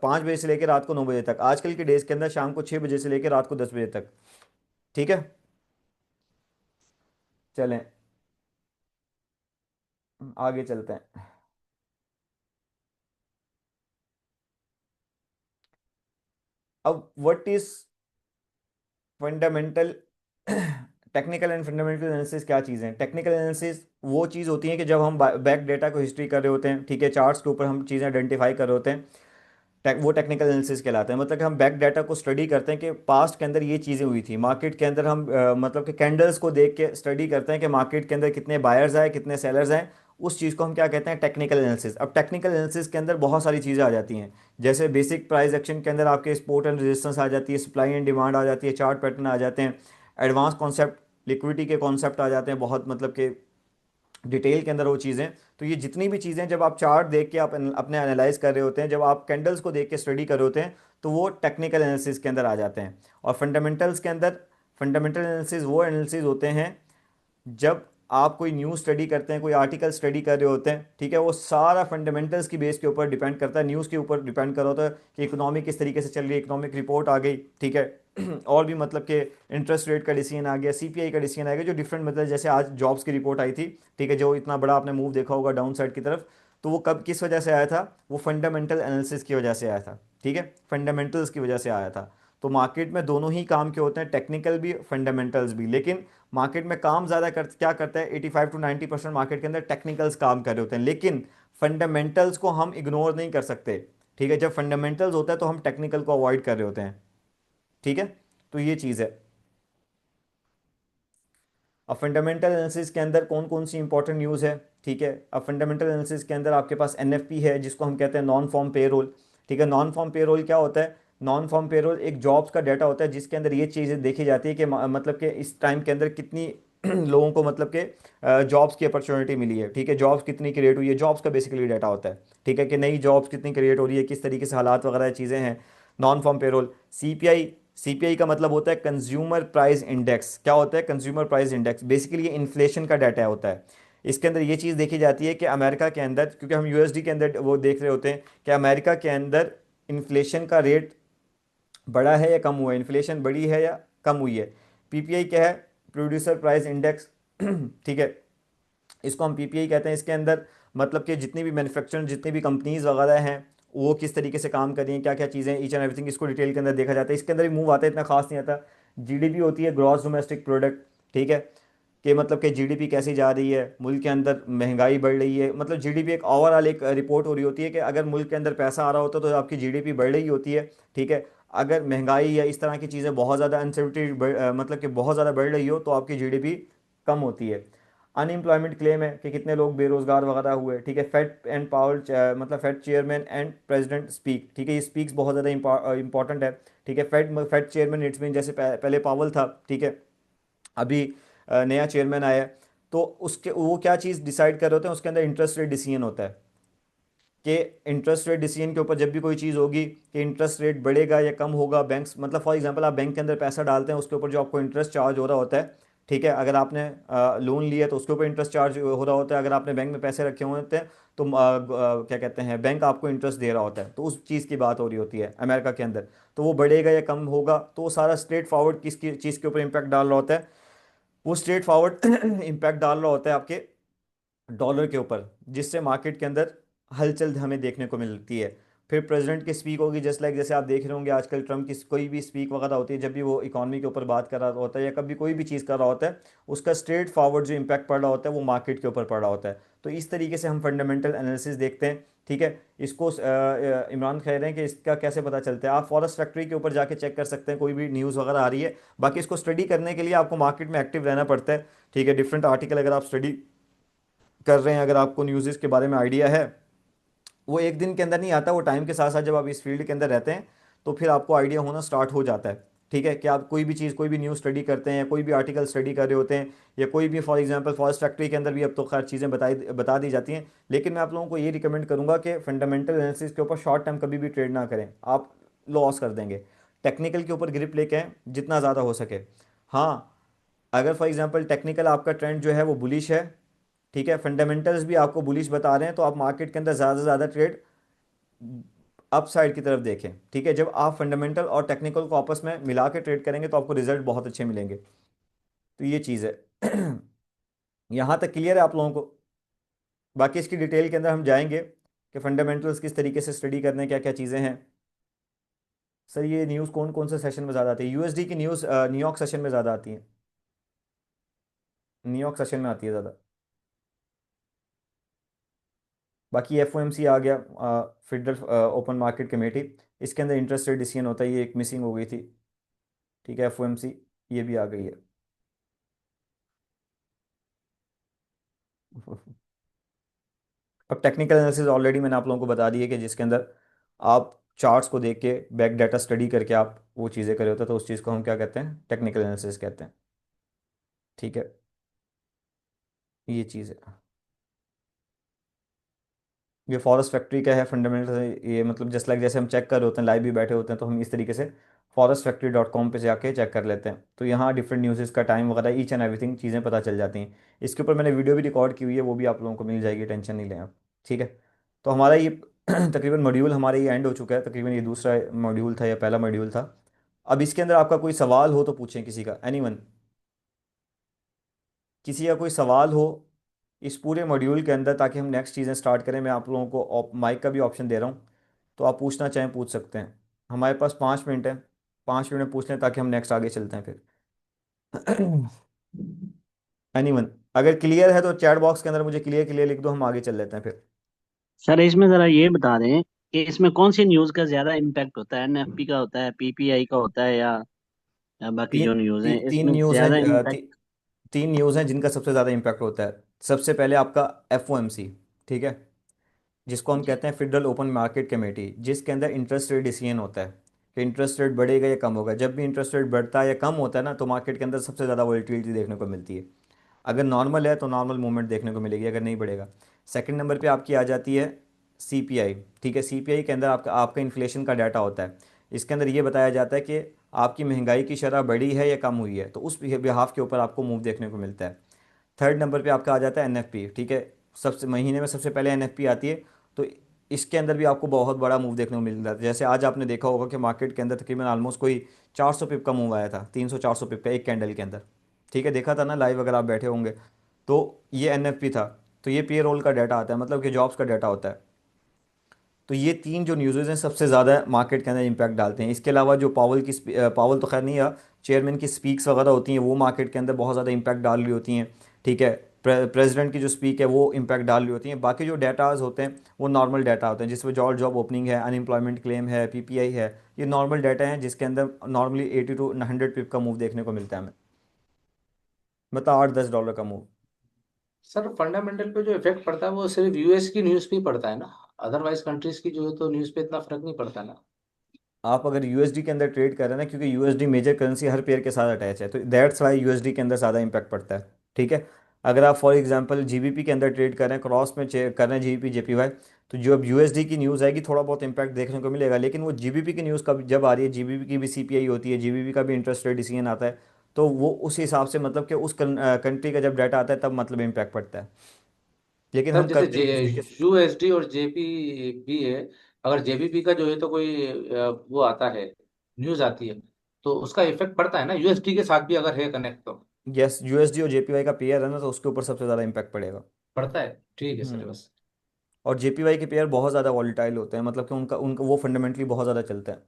5 बजे से लेकर रात को 9 बजे तक आजकल के डेज के अंदर, शाम को 6 बजे से लेकर रात को 10 बजे तक। ठीक है। चलें, आगे चलते हैं। अब what is fundamental technical and fundamental analysis क्या चीज़ है? टेक्निकल एनालिसिस वो चीज़ होती है कि जब हम बैक डेटा को हिस्ट्री कर रहे होते हैं, ठीक है, चार्ट्स के ऊपर हम चीज़ें आइडेंटिफाई कर रहे होते हैं, वो टेक्निकल एनालिसिस कहलाता है। मतलब कि हम बैक डाटा को स्टडी करते हैं कि पास्ट के अंदर ये चीज़ें हुई थी मार्केट के अंदर। हम मतलब कि कैंडल्स को देख के स्टडी करते हैं कि मार्केट के अंदर कितने बायर्स आए, कितने सेलर्स आए। उस चीज़ को हम क्या कहते हैं? Technical analysis. अब टेक्निकल एनालिसिस के अंदर बहुत सारी चीज़ें आ जाती हैं। जैसे बेसिक प्राइस एक्शन के अंदर आपके सपोर्ट एंड रेजिस्टेंस आ जाती है, सप्लाई एंड डिमांड आ जाती है, चार्ट पैटर्न आ जाते हैं, एडवांस कॉन्सेप्ट, लिक्विडिटी के कॉन्सेप्ट आ जाते हैं, बहुत मतलब कि डिटेल के अंदर वो चीज़ें। तो ये जितनी भी चीज़ें जब आप चार्ट देख के आप अपने एनालाइज कर रहे होते हैं, जब आप कैंडल्स को देख के स्टडी कर रहे होते हैं, तो वो टेक्निकल एनालिसिस के अंदर आ जाते हैं। और फंडामेंटल्स के अंदर, फंडामेंटल एनालिसिस वो एनालिसिस होते हैं जब आप कोई न्यूज़ स्टडी करते हैं, कोई आर्टिकल स्टडी कर रहे होते हैं, ठीक है, वो सारा फंडामेंटल्स की बेस के ऊपर डिपेंड करता है, न्यूज़ के ऊपर डिपेंड कर रहा होता है कि इकोनॉमी किस तरीके से चल रही है, इकोनॉमिक रिपोर्ट आ गई, ठीक है। और भी मतलब कि इंटरेस्ट रेट का डिसीजन आ गया, सीपीआई का डिसीजन आ गया, जो डिफरेंट मतलब जैसे आज जॉब्स की रिपोर्ट आई थी, ठीक है, जो इतना बड़ा आपने मूव देखा होगा डाउन साइड की तरफ। तो वो कब किस वजह से आया था? वो फंडामेंटल एनालिसिस की वजह से आया था। ठीक है, फंडामेंटल्स की वजह से आया था। तो मार्केट में दोनों ही काम के होते हैं, टेक्निकल भी, फंडामेंटल्स भी। लेकिन मार्केट में काम ज़्यादा क्या करता है? 85 to 90% मार्केट के अंदर टेक्निकल्स काम कर रहे होते हैं, लेकिन फंडामेंटल्स को हम इग्नोर नहीं कर सकते। ठीक है, जब फंडामेंटल्स होता है तो हम टेक्निकल को अवॉइड कर रहे होते हैं। ठीक है। तो ये चीज़ है। अब फंडामेंटल एनालिसिस के अंदर कौन कौन सी इंपॉर्टेंट न्यूज़ है? ठीक है, अब फंडामेंटल एनालिसिस के अंदर आपके पास एनएफपी है, जिसको हम कहते हैं नॉन फॉर्म पेरोल। ठीक है, नॉन फॉर्म पेरोल क्या होता है? नॉन फॉर्म पेरोल एक जॉब्स का डाटा होता है, जिसके अंदर ये चीज़ें देखी जाती है कि मतलब कि इस टाइम के अंदर कितनी लोगों को मतलब कि जॉब्स की अपॉर्चुनिटी मिली है। ठीक है, जॉब्स कितनी क्रिएट हुई है, जॉब्स का बेसिकली डाटा होता है। ठीक है, कि नई जॉब्स कितनी क्रिएट हो रही है, किस तरीके से हालात वगैरह चीज़ें हैं। Non farm payroll. CPI, CPI का मतलब होता है कंज्यूमर प्राइस इंडेक्स। क्या होता है कंज्यूमर प्राइस इंडेक्स? बेसिकली ये इन्फ्लेशन का डाटा होता है। इसके अंदर ये चीज़ देखी जाती है कि अमेरिका के अंदर, क्योंकि हम यूएसडी के अंदर वो देख रहे होते हैं कि अमेरिका के अंदर इन्फ्लेशन का रेट बढ़ा है या कम हुआ है, इन्फ्लेशन बढ़ी है या कम हुई है। पीपीआई क्या है? Producer price index. ठीक है, इसको हम पीपीआई कहते हैं। इसके अंदर मतलब कि जितनी भी मैन्युफैक्चर, जितनी भी कंपनीज वगैरह हैं, वो किस तरीके से काम कर रही हैं, क्या क्या चीज़ें, ईच एंड एवरीथिंग, इसको डिटेल के अंदर देखा जाता है। इसके अंदर भी मूव आता है, इतना खास नहीं आता। जीडीपी होती है, ग्रॉस डोमेस्टिक प्रोडक्ट। ठीक है, कि मतलब कि जीडीपी कैसी जा रही है, मुल्क के अंदर महंगाई बढ़ रही है, मतलब जीडीपी एक ओवरऑल एक रिपोर्ट हो रही होती है कि अगर मुल्क के अंदर पैसा आ रहा होता है तो आपकी जीडीपी बढ़ रही होती है। ठीक है, अगर महंगाई या इस तरह की चीज़ें बहुत ज़्यादा अनसिक्योरिटी मतलब कि बहुत ज़्यादा बढ़ रही हो तो आपकी जीडीपी कम होती है। अनएम्प्लॉयमेंट क्लेम है कि कितने लोग बेरोजगार वगैरह हुए, ठीक है। फेड एंड पावर मतलब Fed chairman and president speak, ठीक है, ये स्पीक्स बहुत ज़्यादा इंपॉर्टेंट है, ठीक है। फेड चेयरमैन इट्स मीन जैसे पहले पावल था, ठीक है, अभी नया चेयरमैन आया है। तो उसके वो क्या चीज़ डिसाइड कर रहे होते हैं, उसके अंदर इंटरेस्ट रेट डिसीजन होता है कि इंटरेस्ट रेट डिसीजन के ऊपर जब भी कोई चीज़ होगी कि इंटरेस्ट रेट बढ़ेगा या कम होगा, बैंक्स मतलब फॉर एग्जांपल आप बैंक के अंदर पैसा डालते हैं, उसके ऊपर जो आपको इंटरेस्ट चार्ज हो रहा होता है, ठीक है, अगर आपने लोन लिया तो उसके ऊपर इंटरेस्ट चार्ज हो रहा होता है, अगर आपने बैंक में पैसे रखे हुए होते हैं तो क्या कहते हैं, बैंक आपको इंटरेस्ट दे रहा होता है, तो उस चीज़ की बात हो रही होती है अमेरिका के अंदर। तो वो बढ़ेगा या कम होगा, तो वो सारा स्ट्रेट फॉरवर्ड किसकी चीज़ के ऊपर इम्पैक्ट डाल रहा होता है, वो स्ट्रेट फॉरवर्ड इम्पैक्ट डाल रहा होता है आपके डॉलर के ऊपर, जिससे मार्केट के अंदर हलचल हमें देखने को मिलती है। फिर प्रेसिडेंट की स्पीक होगी, जस्ट लाइक जैसे आप देख रहे होंगे आजकल ट्रम्प की कोई भी स्पीक वगैरह होती है, जब भी वो इकॉनमी के ऊपर बात कर रहा होता है या कभी कोई भी चीज़ कर रहा होता है, उसका स्ट्रेट फॉरवर्ड जो इम्पैक्ट पड़ रहा होता है वो मार्केट के ऊपर पड़ रहा होता है। तो इस तरीके से हम फंडामेंटल एनालिसिस देखते हैं, ठीक है। इसको इमरान कह रहे हैं कि इसका कैसे पता चलता है, आप फॉरेस्ट फैक्ट्री के ऊपर जाके चेक कर सकते हैं, कोई भी न्यूज़ वगैरह आ रही है। बाकी इसको स्टडी करने के लिए आपको मार्केट में एक्टिव रहना पड़ता है, ठीक है। डिफरेंट आर्टिकल अगर आप स्टडी कर रहे हैं, अगर आपको न्यूज़ के बारे में आइडिया है, वो एक दिन के अंदर नहीं आता, वो टाइम के साथ साथ जब आप इस फील्ड के अंदर रहते हैं तो फिर आपको आइडिया होना स्टार्ट हो जाता है, ठीक है। कि आप कोई भी चीज़, कोई भी न्यूज़ स्टडी करते हैं या कोई भी आर्टिकल स्टडी कर रहे होते हैं, या कोई भी फॉर एग्जांपल फॉरेस्ट फैक्ट्री के अंदर भी अब तो खैर चीज़ें बता दी जाती हैं, लेकिन मैं आप लोगों को ये रिकमेंड करूंगा कि फंडामेंटल एनालिसिस के ऊपर शॉर्ट टाइम कभी भी ट्रेड ना करें, आप लॉस कर देंगे। टेक्निकल के ऊपर ग्रिप लेके आएं जितना ज़्यादा हो सके। हाँ, अगर फॉर एग्जांपल टेक्निकल आपका ट्रेंड जो है वो बुलिश है, ठीक है, फंडामेंटल्स भी आपको बुलिश बता रहे हैं, तो आप मार्केट के अंदर ज़्यादा से ज़्यादा ट्रेड अपसाइड की तरफ देखें, ठीक है। जब आप फंडामेंटल और टेक्निकल को आपस में मिला के ट्रेड करेंगे तो आपको रिजल्ट बहुत अच्छे मिलेंगे। तो ये चीज़ है। यहाँ तक क्लियर है आप लोगों को? बाकी इसकी डिटेल के अंदर हम जाएंगे कि फंडामेंटल्स किस तरीके से स्टडी करने हैं, क्या क्या चीज़ें हैं। सर ये न्यूज़ कौन कौन से सेशन में ज़्यादा आती है? यूएसडी की न्यूज़ न्यूयॉर्क सेशन में ज़्यादा आती है, न्यूयॉर्क सेशन में आती है ज़्यादा। बाकी एफओएमसी आ गया, फेडरल ओपन मार्केट कमेटी, इसके अंदर इंटरेस्ट रेट डिसीजन होता है, ये एक मिसिंग हो गई थी, ठीक है, एफओएमसी ये भी आ गई है। अब टेक्निकल एनालिसिस ऑलरेडी मैंने आप लोगों को बता दी है कि जिसके अंदर आप चार्ट्स को देख के बैक डाटा स्टडी करके आप वो चीज़ें करे होते हैं, तो उस चीज़ को हम क्या कहते हैं, टेक्निकल एनालिसिस कहते हैं, ठीक है। ये चीज़ है। ये फॉरेस्ट फैक्ट्री का है फंडामेंटल, ये मतलब जस्ट लाइक जैसे हम चेक कर रहे होते हैं, लाइव भी बैठे होते हैं, तो हम इस तरीके से forestfactory.com पे जाके चेक कर लेते हैं, तो यहाँ डिफरेंट न्यूज़ का टाइम वगैरह ईच एंड एवरीथिंग चीज़ें पता चल जाती हैं। इसके ऊपर मैंने वीडियो भी रिकॉर्ड की हुई है, वो भी आप लोगों को मिल जाएगी, टेंशन नहीं लें आप, ठीक है। तो हमारा ये तकरीबन मॉड्यूल हमारा ये एंड हो चुका है, तकरीबन ये दूसरा मॉड्यूल था या पहला मॉड्यूल था। अब इसके अंदर आपका कोई सवाल हो तो पूछें, किसी का, एनीवन, किसी का कोई सवाल हो इस पूरे मॉड्यूल के अंदर, ताकि हम नेक्स्ट चीज़ें स्टार्ट करें। मैं आप लोगों को माइक का भी ऑप्शन दे रहा हूँ, तो आप पूछना चाहें पूछ सकते हैं। हमारे पास 5 मिनट है, 5 मिनट में पूछ लें ताकि हम नेक्स्ट आगे चलते हैं फिर। एनीवन, अगर क्लियर है तो चैट बॉक्स के अंदर मुझे क्लियर क्लियर लिख दो, हम आगे चल लेते हैं फिर। सर इसमें जरा ये बता दें कि इसमें कौन सी न्यूज़ का ज्यादा इम्पैक्ट होता है, एनएफपी का होता है, पीपीआई का होता है, या बाकी तीन जो न्यूज़ हैं तीन इसमें न्यूज़ हैं, ज्यादा इम्पैक्ट? 3 न्यूज़ हैं जिनका सबसे ज़्यादा इम्पैक्ट होता है। सबसे पहले आपका एफओएमसी, ठीक है, जिसको हम जी। कहते हैं फेडरल ओपन मार्केट कमेटी, जिसके अंदर इंटरेस्ट रेट डिसीजन होता है कि इंटरेस्ट रेट बढ़ेगा या कम होगा। जब भी इंटरेस्ट रेट बढ़ता है या कम होता है ना, तो मार्केट के अंदर सबसे ज़्यादा वॉलीटिलिटी देखने को मिलती है। अगर नॉर्मल है तो नॉर्मल मूवमेंट देखने को मिलेगी, अगर नहीं बढ़ेगा। सेकंड नंबर पे आपकी आ जाती है सीपीआई, ठीक है। सीपीआई के अंदर आपका आपका इन्फ्लेशन का डाटा होता है। इसके अंदर ये बताया जाता है कि आपकी महंगाई की शरह बढ़ी है या कम हुई है, तो उस बिहाफ के ऊपर आपको मूव देखने को मिलता है। थर्ड नंबर पे आपका आ जाता है एनएफपी, ठीक है, सबसे महीने में सबसे पहले एनएफपी आती है। तो इसके अंदर भी आपको बहुत बड़ा मूव देखने को मिल जाता है। जैसे आज आपने देखा होगा कि मार्केट के अंदर तकरीबन ऑलमोस्ट कोई 400 पिप का मूव आया था, 300 400 पिप का एक कैंडल के अंदर, ठीक है, देखा था ना लाइव अगर आप बैठे होंगे। तो ये एनएफपी था। तो ये पे रोल का डाटा आता है, मतलब कि जॉब्स का डाटा होता है। तो ये तीन जो न्यूज़ हैं सबसे ज़्यादा मार्केट के अंदर इंपैक्ट डालते हैं। इसके अलावा जो पावल तो खैर नहीं है, चेयरमैन की स्पीक्स वगैरह होती हैं, वो मार्केट के अंदर बहुत ज़्यादा इंपैक्ट डाल रही होती हैं, ठीक है। प्रेसिडेंट की जो स्पीक है वो इंपैक्ट डाल रही होती हैं। बाकी जो डाटाज होते हैं वो नॉर्मल डाटा होते हैं, जिसमें जॉब जॉब ओपनिंग है, अनएम्प्लॉयमेंट क्लेम है, पीपीआई है, ये नॉर्मल डाटा हैं जिसके अंदर नॉर्मली 80 to 100 पिप का मूव देखने को मिलता है हमें, मतलब $8 10 का मूव। सर फंडामेंटल पे जो इफेक्ट पड़ता है वो सिर्फ यूएस की न्यूज़ पे ही पड़ता है ना। अदरवाइज कंट्रीज की जो है तो न्यूज़ पे इतना फर्क नहीं पड़ता ना। आप अगर यूएसडी के अंदर ट्रेड कर रहे हैं ना, क्योंकि यूएसडी मेजर करेंसी हर पेयर के साथ अटैच है, तो दैट्स वाई यूएसडी के अंदर ज़्यादा इंपैक्ट पड़ता है। ठीक है। अगर आप फॉर एग्जांपल जीबीपी के अंदर ट्रेड कर रहे हैं, क्रॉस में कर रहे हैं जीबीपी जेपीवाई, तो जो अब यूएसडी की न्यूज़ आएगी थोड़ा बहुत इंपैक्ट देखने को मिलेगा, लेकिन वो जीबीपी की न्यूज़ कब जब आ रही है, जीबीपी की भी सीपीआई होती है, जीबीपी का भी इंटरेस्ट रेट डिसीजन आता है, तो वो उस हिसाब से मतलब कि उस कंट्री का जब डाटा आता है तब मतलब इम्पैक्ट पड़ता है। लेकिन सर हम जैसे करते यूएसडी के। यूएसडी और जेपी है, अगर जेबीपी का जो है तो कोई वो आता है, न्यूज़ आती है, तो उसका इफेक्ट पड़ता है ना यूएसडी के साथ भी अगर है कनेक्ट तो। यस, यूएसडी और जेपीवाई का पेयर है ना, तो उसके ऊपर सबसे ज़्यादा इंपैक्ट पड़ेगा। पड़ता है, ठीक है सर हम्म। बस। और जेपीवाई के पेयर बहुत ज़्यादा वॉलीटाइल होते हैं, मतलब कि उनका उनका वो फंडामेंटली बहुत ज़्यादा चलते हैं।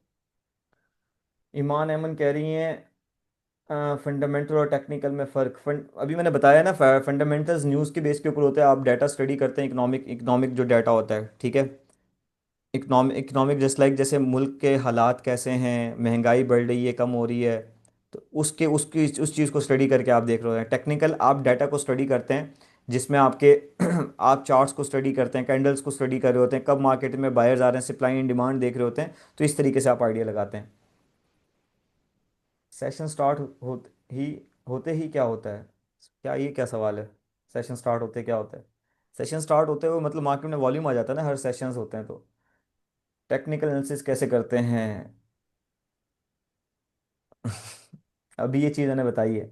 ईमान अहमद कह रही हैं फंडामेंटल और टेक्निकल में फ़र्क। फंड अभी मैंने बताया ना, फंडामेंटल्स न्यूज़ के बेस के ऊपर होते हैं, आप डाटा स्टडी करते हैं, इकोनॉमिक इकोनॉमिक जो डाटा होता है, ठीक है। इकोनॉमिक जस्ट लाइक जैसे मुल्क के हालात कैसे हैं, महंगाई बढ़ रही है कम हो रही है, तो उसके उसकी उस चीज़ को स्टडी करके आप देख रहे हैं। टेक्निकल आप डाटा को स्टडी करते हैं, जिसमें आपके आप चार्ट्स को स्टडी करते हैं, कैंडल्स को स्टडी कर रहे होते हैं, कब मार्केट में बायर्स आ रहे हैं, सप्लाई एंड डिमांड देख रहे होते हैं, तो इस तरीके से आप आइडिया लगाते हैं। सेशन स्टार्ट ही होते ही क्या होता है? क्या ये क्या सवाल है? सेशन स्टार्ट होते क्या होता है? सेशन स्टार्ट होते हुए मतलब मार्केट में वॉल्यूम आ जाता है ना, हर सेशंस होते हैं तो। टेक्निकल एनालिसिस कैसे करते हैं? अभी ये चीज़ मैंने बताई है।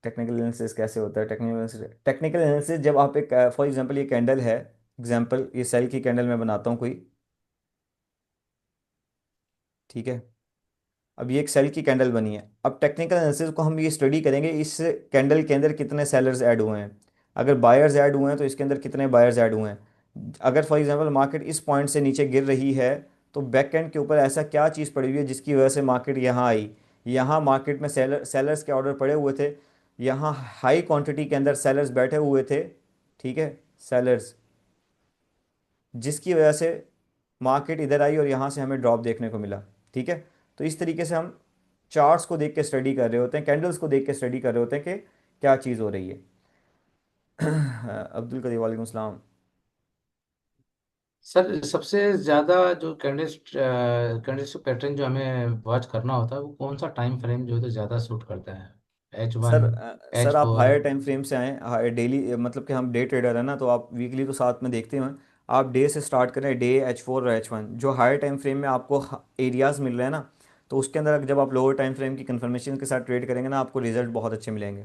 टेक्निकल एनालिसिस कैसे होता है? टेक्निकल एनालिसिस जब आप एक फॉर एग्जांपल ये कैंडल है, एग्जांपल ये सेल की कैंडल मैं बनाता हूँ कोई, ठीक है। अब ये एक सेल की कैंडल बनी है, अब टेक्निकल एनालिसिस को हम ये स्टडी करेंगे, इस कैंडल के अंदर कितने सेलर्स ऐड हुए हैं, अगर बायर्स ऐड हुए हैं तो इसके अंदर कितने बायर्स ऐड हुए हैं। अगर फॉर एग्जांपल मार्केट इस पॉइंट से नीचे गिर रही है, तो बैक एंड के ऊपर ऐसा क्या चीज़ पड़ी हुई है जिसकी वजह से मार्केट यहाँ आई। यहाँ मार्केट में सेलर्स के ऑर्डर पड़े हुए थे, यहाँ हाई क्वांटिटी के अंदर सेलर्स बैठे हुए थे, ठीक है, सेलर्स, जिसकी वजह से मार्केट इधर आई और यहाँ से हमें ड्रॉप देखने को मिला। ठीक है। तो इस तरीके से हम चार्ट्स को देख के स्टडी कर रहे होते हैं, कैंडल्स को देख के स्टडी कर रहे होते हैं कि क्या चीज़ हो रही है। अब्दुल करीम वालेकुम सलाम। सर सबसे ज्यादा जो कैंडिडेट पैटर्न जो हमें वॉच करना होता है वो कौन सा टाइम फ्रेम जो है तो ज्यादा सूट करता है? H1, सर आप H4? हायर टाइम फ्रेम से आए, डेली मतलब कि हम डे ट्रेडर है ना, तो आप वीकली तो साथ में देखते हैं। आप डे से स्टार्ट करें, डे H4 और H1 जो हायर टाइम फ्रेम में आपको एरियाज मिल रहे हैं ना, तो उसके अंदर जब आप लोअर टाइम फ्रेम की कंफर्मेशन के साथ ट्रेड करेंगे ना, आपको रिजल्ट बहुत अच्छे मिलेंगे।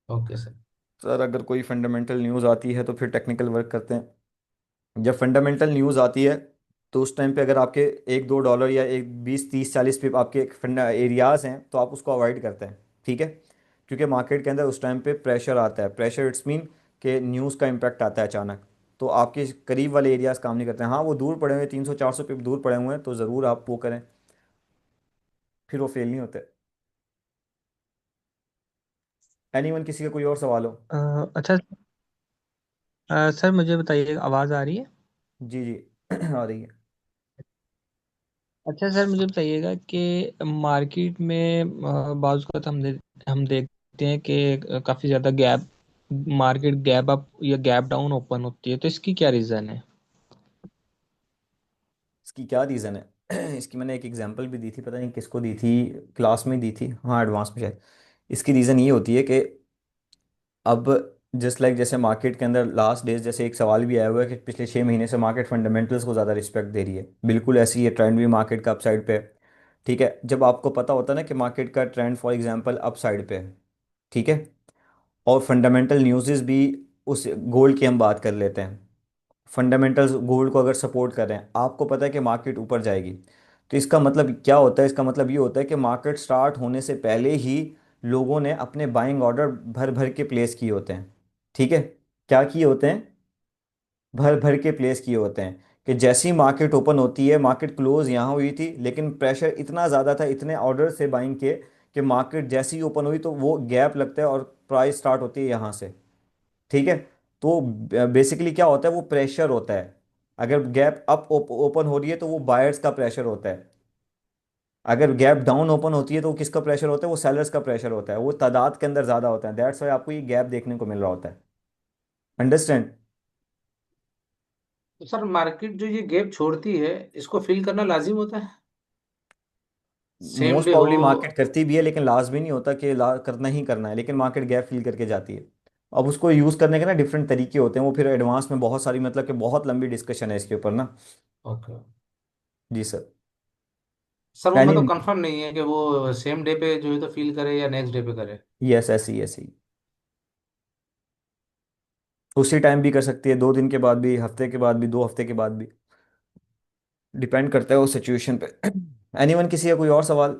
Okay sir. सर अगर कोई फंडामेंटल न्यूज़ आती है तो फिर टेक्निकल वर्क करते हैं। जब फंडामेंटल न्यूज़ आती है, तो उस टाइम पे अगर आपके 1-2 डॉलर या एक 20-30-40 पिप आपके फंडा एरियाज हैं, तो आप उसको अवॉइड करते हैं। ठीक है। क्योंकि मार्केट के अंदर उस टाइम पे प्रेशर आता है, प्रेशर इट्स मीन कि न्यूज़ का इम्पैक्ट आता है अचानक, तो आपके करीब वाले एरियाज काम नहीं करते हैं। हाँ वो दूर पड़े हुए 300-400 पिप दूर पड़े हुए हैं, तो ज़रूर आप वो करें, फिर वो फेल नहीं होते। एनीवन किसी का कोई और सवाल हो? अच्छा। सर मुझे बताइए, आवाज़ आ रही है? जी जी। आ रही है। अच्छा सर, मुझे बताइएगा कि मार्केट में बाज़ अवत हम देखते हैं कि काफ़ी ज़्यादा गैप, मार्केट गैप अप या गैप डाउन ओपन होती है, तो इसकी क्या रीज़न है? इसकी क्या रीज़न है? इसकी मैंने एक एग्जांपल भी दी थी, पता नहीं किसको दी थी, क्लास में दी थी, हाँ एडवांस में शायद। इसकी रीज़न ये होती है कि अब जस्ट लाइक जैसे मार्केट के अंदर लास्ट डेज, जैसे एक सवाल भी आया हुआ है कि पिछले 6 महीने से मार्केट फंडामेंटल्स को ज़्यादा रिस्पेक्ट दे रही है, बिल्कुल ऐसी ही है, ट्रेंड भी मार्केट का अपसाइड पे है। ठीक है। जब आपको पता होता है ना कि मार्केट का ट्रेंड फॉर एग्जांपल अपसाइड पे है, ठीक है, और फंडामेंटल न्यूज़ भी, उस गोल्ड की हम बात कर लेते हैं, फंडामेंटल्स गोल्ड को अगर सपोर्ट कर रहे हैं, आपको पता है कि मार्केट ऊपर जाएगी, तो इसका मतलब क्या होता है? इसका मतलब ये होता है कि मार्केट स्टार्ट होने से पहले ही लोगों ने अपने बाइंग ऑर्डर भर भर के प्लेस किए होते हैं। ठीक है। क्या किए होते हैं? भर भर के प्लेस किए होते हैं, कि जैसी मार्केट ओपन होती है, मार्केट क्लोज यहाँ हुई थी लेकिन प्रेशर इतना ज़्यादा था, इतने ऑर्डर से बाइंग के, कि मार्केट जैसी ही ओपन हुई तो वो गैप लगता है और प्राइस स्टार्ट होती है यहाँ से। ठीक है। तो बेसिकली क्या होता है? वो प्रेशर होता है। अगर गैप अप ओपन हो रही है तो वो बायर्स का प्रेशर होता है। अगर गैप डाउन ओपन होती है तो वो किसका प्रेशर होता है, वो सेलर्स का प्रेशर होता है, वो तादाद के अंदर ज़्यादा होता है, दैट्स वाई आपको ये गैप देखने को मिल रहा होता है। अंडरस्टैंड? तो सर मार्केट जो ये गैप छोड़ती है, इसको फिल करना लाजिम होता है, सेम मोस्ट डे हो। प्रॉब्ली मार्केट करती भी है, लेकिन लाजमी नहीं होता कि करना ही करना है, लेकिन मार्केट गैप फिल करके जाती है। अब उसको यूज़ करने के ना डिफरेंट तरीके होते हैं, वो फिर एडवांस में बहुत सारी, मतलब कि बहुत लंबी डिस्कशन है इसके ऊपर ना। ओके। जी सर। सर वो एनी, मतलब कंफर्म नहीं है कि वो सेम डे पे जो है तो फील करे या नेक्स्ट डे पे करे। यस, ऐसी ऐसी उसी टाइम भी कर सकती है, 2 दिन के बाद भी, हफ्ते के बाद भी, 2 हफ्ते के बाद भी, डिपेंड करता है वो सिचुएशन पे। एनीवन, किसी का कोई और सवाल?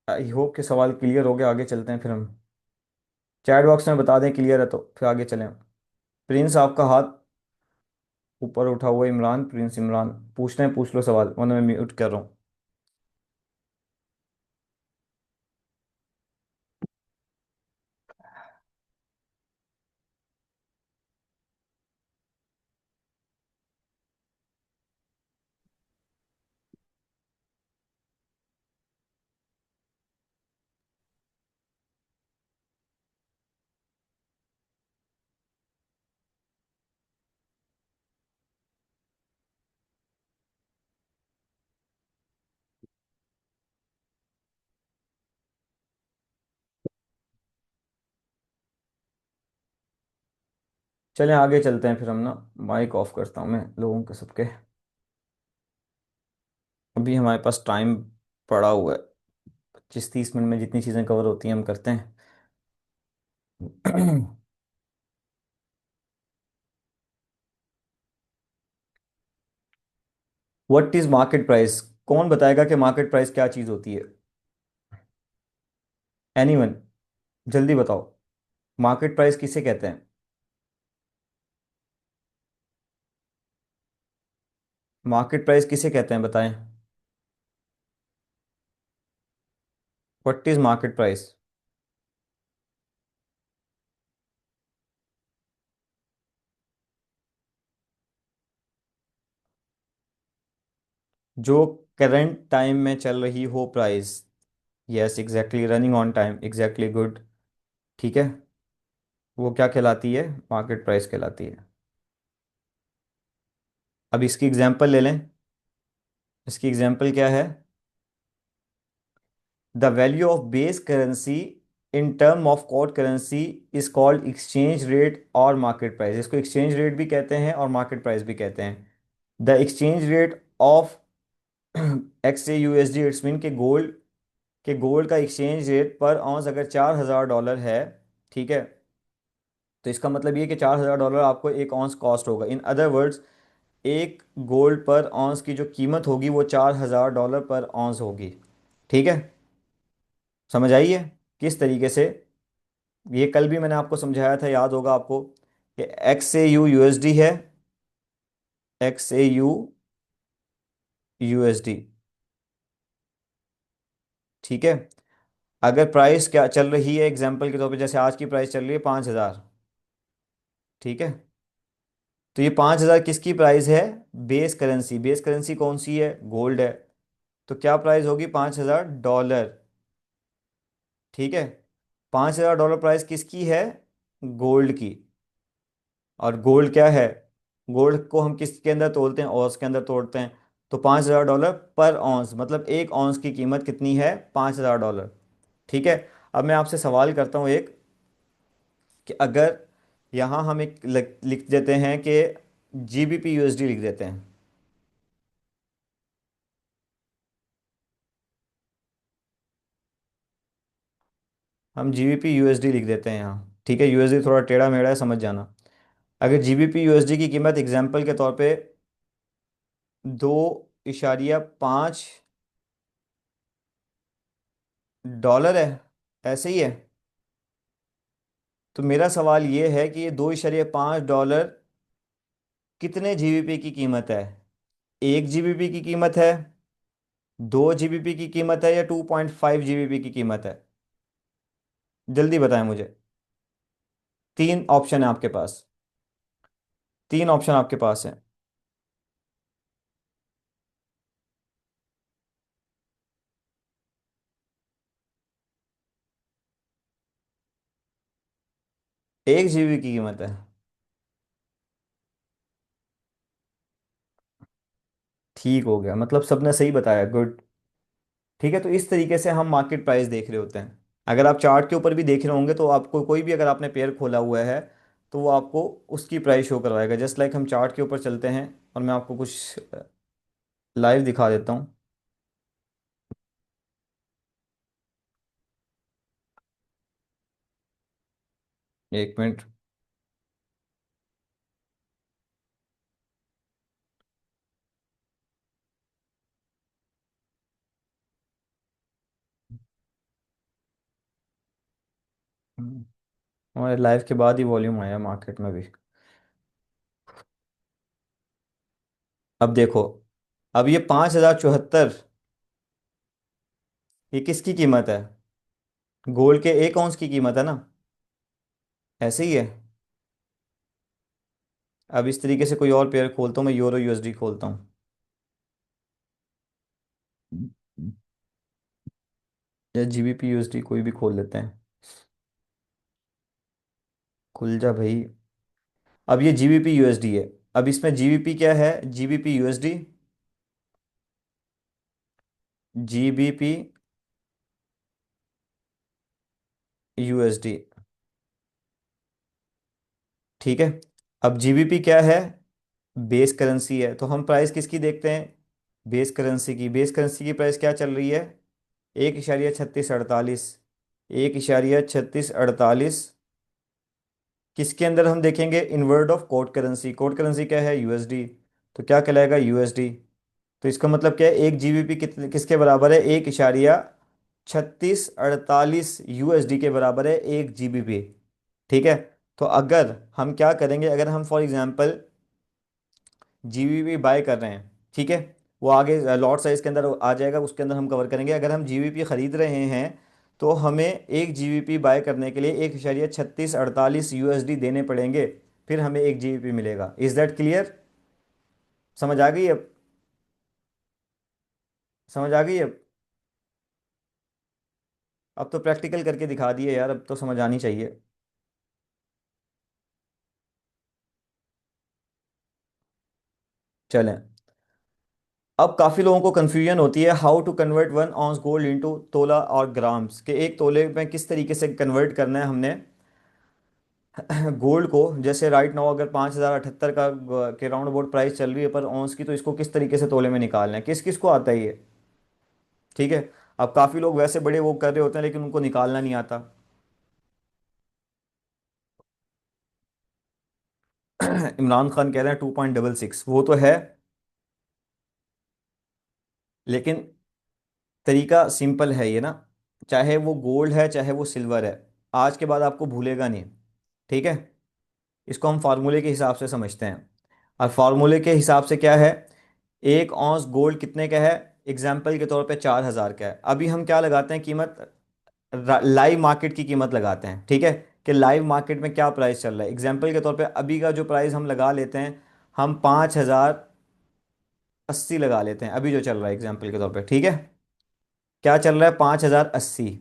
आई होप कि सवाल क्लियर हो गया, आगे चलते हैं फिर हम। चैट बॉक्स में बता दें क्लियर है तो फिर आगे चलें। प्रिंस आपका हाथ ऊपर उठा हुआ है, इमरान, प्रिंस इमरान, पूछना है पूछ लो सवाल, वरना मैं म्यूट कर रहा हूँ। चलें आगे चलते हैं फिर हम ना। माइक ऑफ करता हूँ मैं लोगों के सबके। अभी हमारे पास टाइम पड़ा हुआ है, 25-30 मिनट में जितनी चीज़ें कवर होती हैं हम करते हैं। What is market price? कौन बताएगा कि मार्केट प्राइस क्या चीज़ होती है? एनीवन, जल्दी बताओ, मार्केट प्राइस किसे कहते हैं? मार्केट प्राइस किसे कहते हैं बताएं। What is market price? जो करंट टाइम में चल रही हो price. Yes exactly, running on time, exactly good. ठीक है, वो क्या कहलाती है? मार्केट प्राइस कहलाती है। अब इसकी एग्जांपल ले लें। इसकी एग्जांपल क्या है? The value of base currency in term of code currency is called exchange rate और मार्केट प्राइस। इसको एक्सचेंज रेट भी कहते हैं और मार्केट प्राइस भी कहते हैं। The exchange rate of XAUSD, it's mean के गोल्ड का एक्सचेंज रेट पर ऑunce अगर $4,000 है, ठीक है, तो इसका मतलब ये कि $4,000 आपको एक ऑunce कॉस्ट होगा। इन अदर वर्ड्स, एक गोल्ड पर ऑunce की जो कीमत होगी वो $4,000 पर ऑunce होगी। ठीक है, समझ आई है किस तरीके से? ये कल भी मैंने आपको समझाया था, याद होगा आपको, कि XAUUSD है, XAUUSD। ठीक है, अगर प्राइस क्या चल रही है, एग्जांपल के तौर पे जैसे आज की प्राइस चल रही है 5,000, ठीक है, तो ये 5,000 किसकी प्राइस है? Base currency. बेस करेंसी कौन सी है? गोल्ड है। तो क्या प्राइस होगी? $5,000। ठीक है, $5,000 प्राइस किसकी है? गोल्ड की। और गोल्ड क्या है? गोल्ड को हम किसके अंदर तोलते हैं? औंस के अंदर तोड़ते हैं। तो $5,000 पर औंस, मतलब एक औंस की कीमत कितनी है? $5,000। ठीक है, अब मैं आपसे सवाल करता हूँ एक, कि अगर यहाँ हम एक लिख देते हैं कि GBP USD लिख देते हैं। हम GBP USD लिख देते हैं यहाँ, ठीक है, USD थोड़ा टेढ़ा मेढ़ा है, समझ जाना। अगर GBP USD की कीमत एग्जाम्पल के तौर पे 2.5 डॉलर है, ऐसे ही है, तो मेरा सवाल ये है कि ये $2.5 कितने GBP की कीमत है? 1 GBP की कीमत है, 2 GBP की कीमत है, या 2.5 GBP की कीमत है? जल्दी बताएं मुझे। 3 ऑप्शन है आपके पास, 3 ऑप्शन आपके पास है। 1 GB की कीमत है। ठीक हो गया, मतलब सबने सही बताया, गुड। ठीक है, तो इस तरीके से हम मार्केट प्राइस देख रहे होते हैं। अगर आप चार्ट के ऊपर भी देख रहे होंगे तो आपको कोई भी, अगर आपने पेयर खोला हुआ है तो वो आपको उसकी प्राइस शो करवाएगा। जस्ट लाइक हम चार्ट के ऊपर चलते हैं और मैं आपको कुछ लाइव दिखा देता हूँ। 1 मिनट। हमारे लाइव के बाद ही वॉल्यूम आया मार्केट में भी। अब देखो, अब ये 5,074, ये किसकी कीमत है? गोल्ड के 1 औंस की कीमत है ना। ऐसे ही है। अब इस तरीके से कोई और पेयर खोलता हूँ, मैं यूरो यूएसडी खोलता हूँ, या जीबीपी यूएसडी कोई भी खोल लेते हैं। खुल जा भाई। अब ये जीबीपी यूएसडी है। अब इसमें जीबीपी क्या है? GBP USD, GBP USD. ठीक है। अब जीबीपी क्या है? बेस करेंसी है। तो हम प्राइस किसकी देखते हैं? बेस करेंसी की। बेस करेंसी की प्राइस क्या चल रही है? 1,3648। 1,3648। किसके अंदर हम देखेंगे? Inward of code currency. Code currency क्या है? यूएसडी। तो क्या कहलाएगा? यूएसडी। तो इसका मतलब क्या है? 1 जीबीपी कितने, किसके बराबर है? 1,3648 यूएसडी के बराबर है 1 जीबीपी। ठीक है। तो अगर हम क्या करेंगे, अगर हम फॉर एग्जांपल जीबीपी बाय कर रहे हैं, ठीक है, वो आगे लॉट साइज के अंदर आ जाएगा, उसके अंदर हम कवर करेंगे। अगर हम जीबीपी खरीद रहे हैं तो हमें 1 जीबीपी बाय करने के लिए 1,3648 यूएसडी देने पड़ेंगे, फिर हमें 1 जीबीपी मिलेगा। Is that clear? समझ आ गई अब? समझ आ गई अब? अब तो प्रैक्टिकल करके दिखा दिए यार, अब तो समझ आनी चाहिए। चलें। अब काफ़ी लोगों को कंफ्यूजन होती है, how to convert 1 ounce gold into tola और ग्राम्स, के एक तोले में किस तरीके से कन्वर्ट करना है हमने गोल्ड को। जैसे राइट नाउ अगर 5,078 का के राउंड अबाउट प्राइस चल रही है पर औंस की, तो इसको किस तरीके से तोले में निकालना है, किस किस को आता है ये? ठीक है। अब काफ़ी लोग वैसे बड़े वो कर रहे होते हैं लेकिन उनको निकालना नहीं आता। इमरान खान कह रहे हैं 2.66, वो तो है, लेकिन तरीका सिंपल है ये ना। चाहे वो गोल्ड है चाहे वो सिल्वर है, आज के बाद आपको भूलेगा नहीं। ठीक है। इसको हम फार्मूले के हिसाब से समझते हैं। और फार्मूले के हिसाब से क्या है? 1 औंस गोल्ड कितने का है? एग्जाम्पल के तौर पे 4,000 का है। अभी हम क्या लगाते हैं कीमत? लाइव मार्केट की कीमत लगाते हैं। ठीक है, कि लाइव मार्केट में क्या प्राइस चल रहा है। एग्जाम्पल के तौर पे अभी का जो प्राइस हम लगा लेते हैं, हम 5,080 लगा लेते हैं, अभी जो चल रहा है एग्जाम्पल के तौर पे। ठीक है, क्या चल रहा है? 5,080।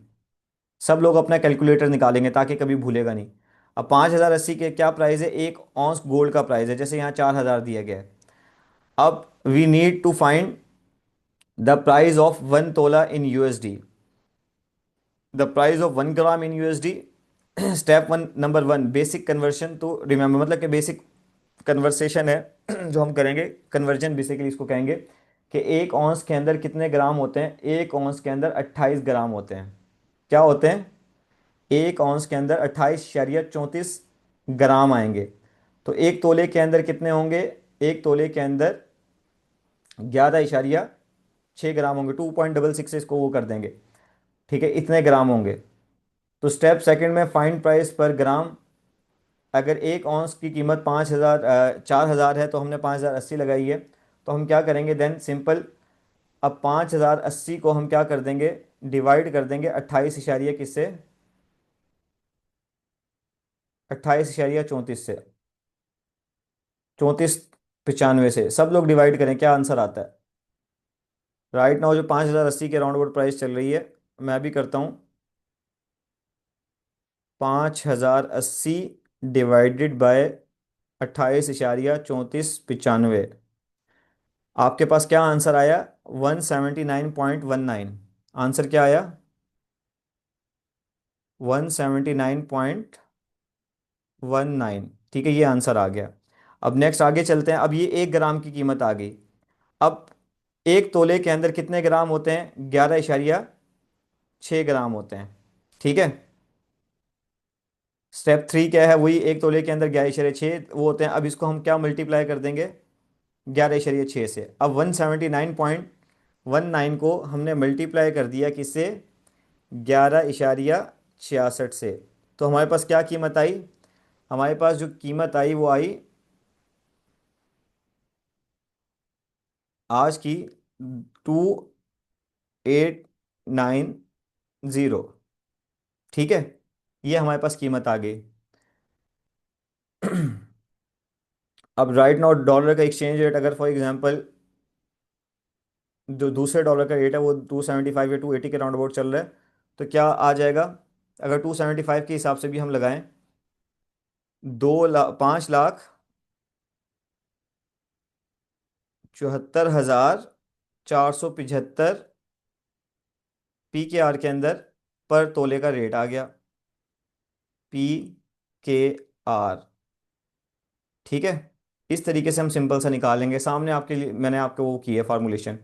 सब लोग अपना कैलकुलेटर निकालेंगे ताकि कभी भूलेगा नहीं। अब 5,080 के क्या प्राइस है? 1 औंस गोल्ड का प्राइस है, जैसे यहाँ 4,000 दिया गया है। अब we need to find the price of 1 tola in USD, the price of 1 gram in USD. Step one, number one, basic conversion to remember, मतलब कि बेसिक कन्वर्सेशन है जो हम करेंगे। कन्वर्जन बेसिकली इसको कहेंगे कि 1 औंस के अंदर कितने ग्राम होते हैं? 1 औंस के अंदर 28 ग्राम होते हैं। क्या होते हैं? 1 औंस के अंदर 28,34 ग्राम आएंगे। तो एक तोले के अंदर कितने होंगे? एक तोले के अंदर 11,6 ग्राम होंगे। 2.66 इसको वो कर देंगे। ठीक है, इतने ग्राम होंगे। तो स्टेप सेकंड में फाइंड प्राइस पर ग्राम। अगर 1 औंस की कीमत 4,000 है तो हमने 5,080 लगाई है। तो हम क्या करेंगे देन? सिंपल। अब 5,080 को हम क्या कर देंगे? डिवाइड कर देंगे 28 इशारिया किससे? 28,34 से, 34,95 से। सब लोग डिवाइड करें, क्या आंसर आता है? राइट नाउ जो 5,080 के राउंड अबाउट प्राइस चल रही है, मैं भी करता हूँ। 5,080 डिवाइडेड बाय 28.3495। आपके पास क्या आंसर आया? 179.19। आंसर क्या आया? 179.19। ठीक है, ये आंसर आ गया। अब नेक्स्ट आगे चलते हैं। अब ये 1 ग्राम की कीमत आ गई। अब 1 तोले के अंदर कितने ग्राम होते हैं? 11.6 ग्राम होते हैं। ठीक है। स्टेप 3 क्या है? वही 1 तोले के अंदर 11.6 वो होते हैं। अब इसको हम क्या मल्टीप्लाई कर देंगे? 11.6 से। अब 179.19 को हमने मल्टीप्लाई कर दिया किससे? 11.66 से। तो हमारे पास क्या कीमत आई? हमारे पास जो कीमत आई वो आई आज की 2890। ठीक है, ये हमारे पास कीमत आ गई। अब राइट नाउ डॉलर का एक्सचेंज रेट अगर फॉर एग्जांपल जो दूसरे डॉलर का रेट है वो 275 या 280 के राउंड अबाउट चल रहा है, तो क्या आ जाएगा? अगर 275 के हिसाब से भी हम लगाएं, 5,74,475 PKR के अंदर पर तोले का रेट आ गया। PKR। ठीक है, इस तरीके से हम सिंपल सा निकालेंगे। सामने आपके लिए मैंने आपको वो की है फार्मूलेशन।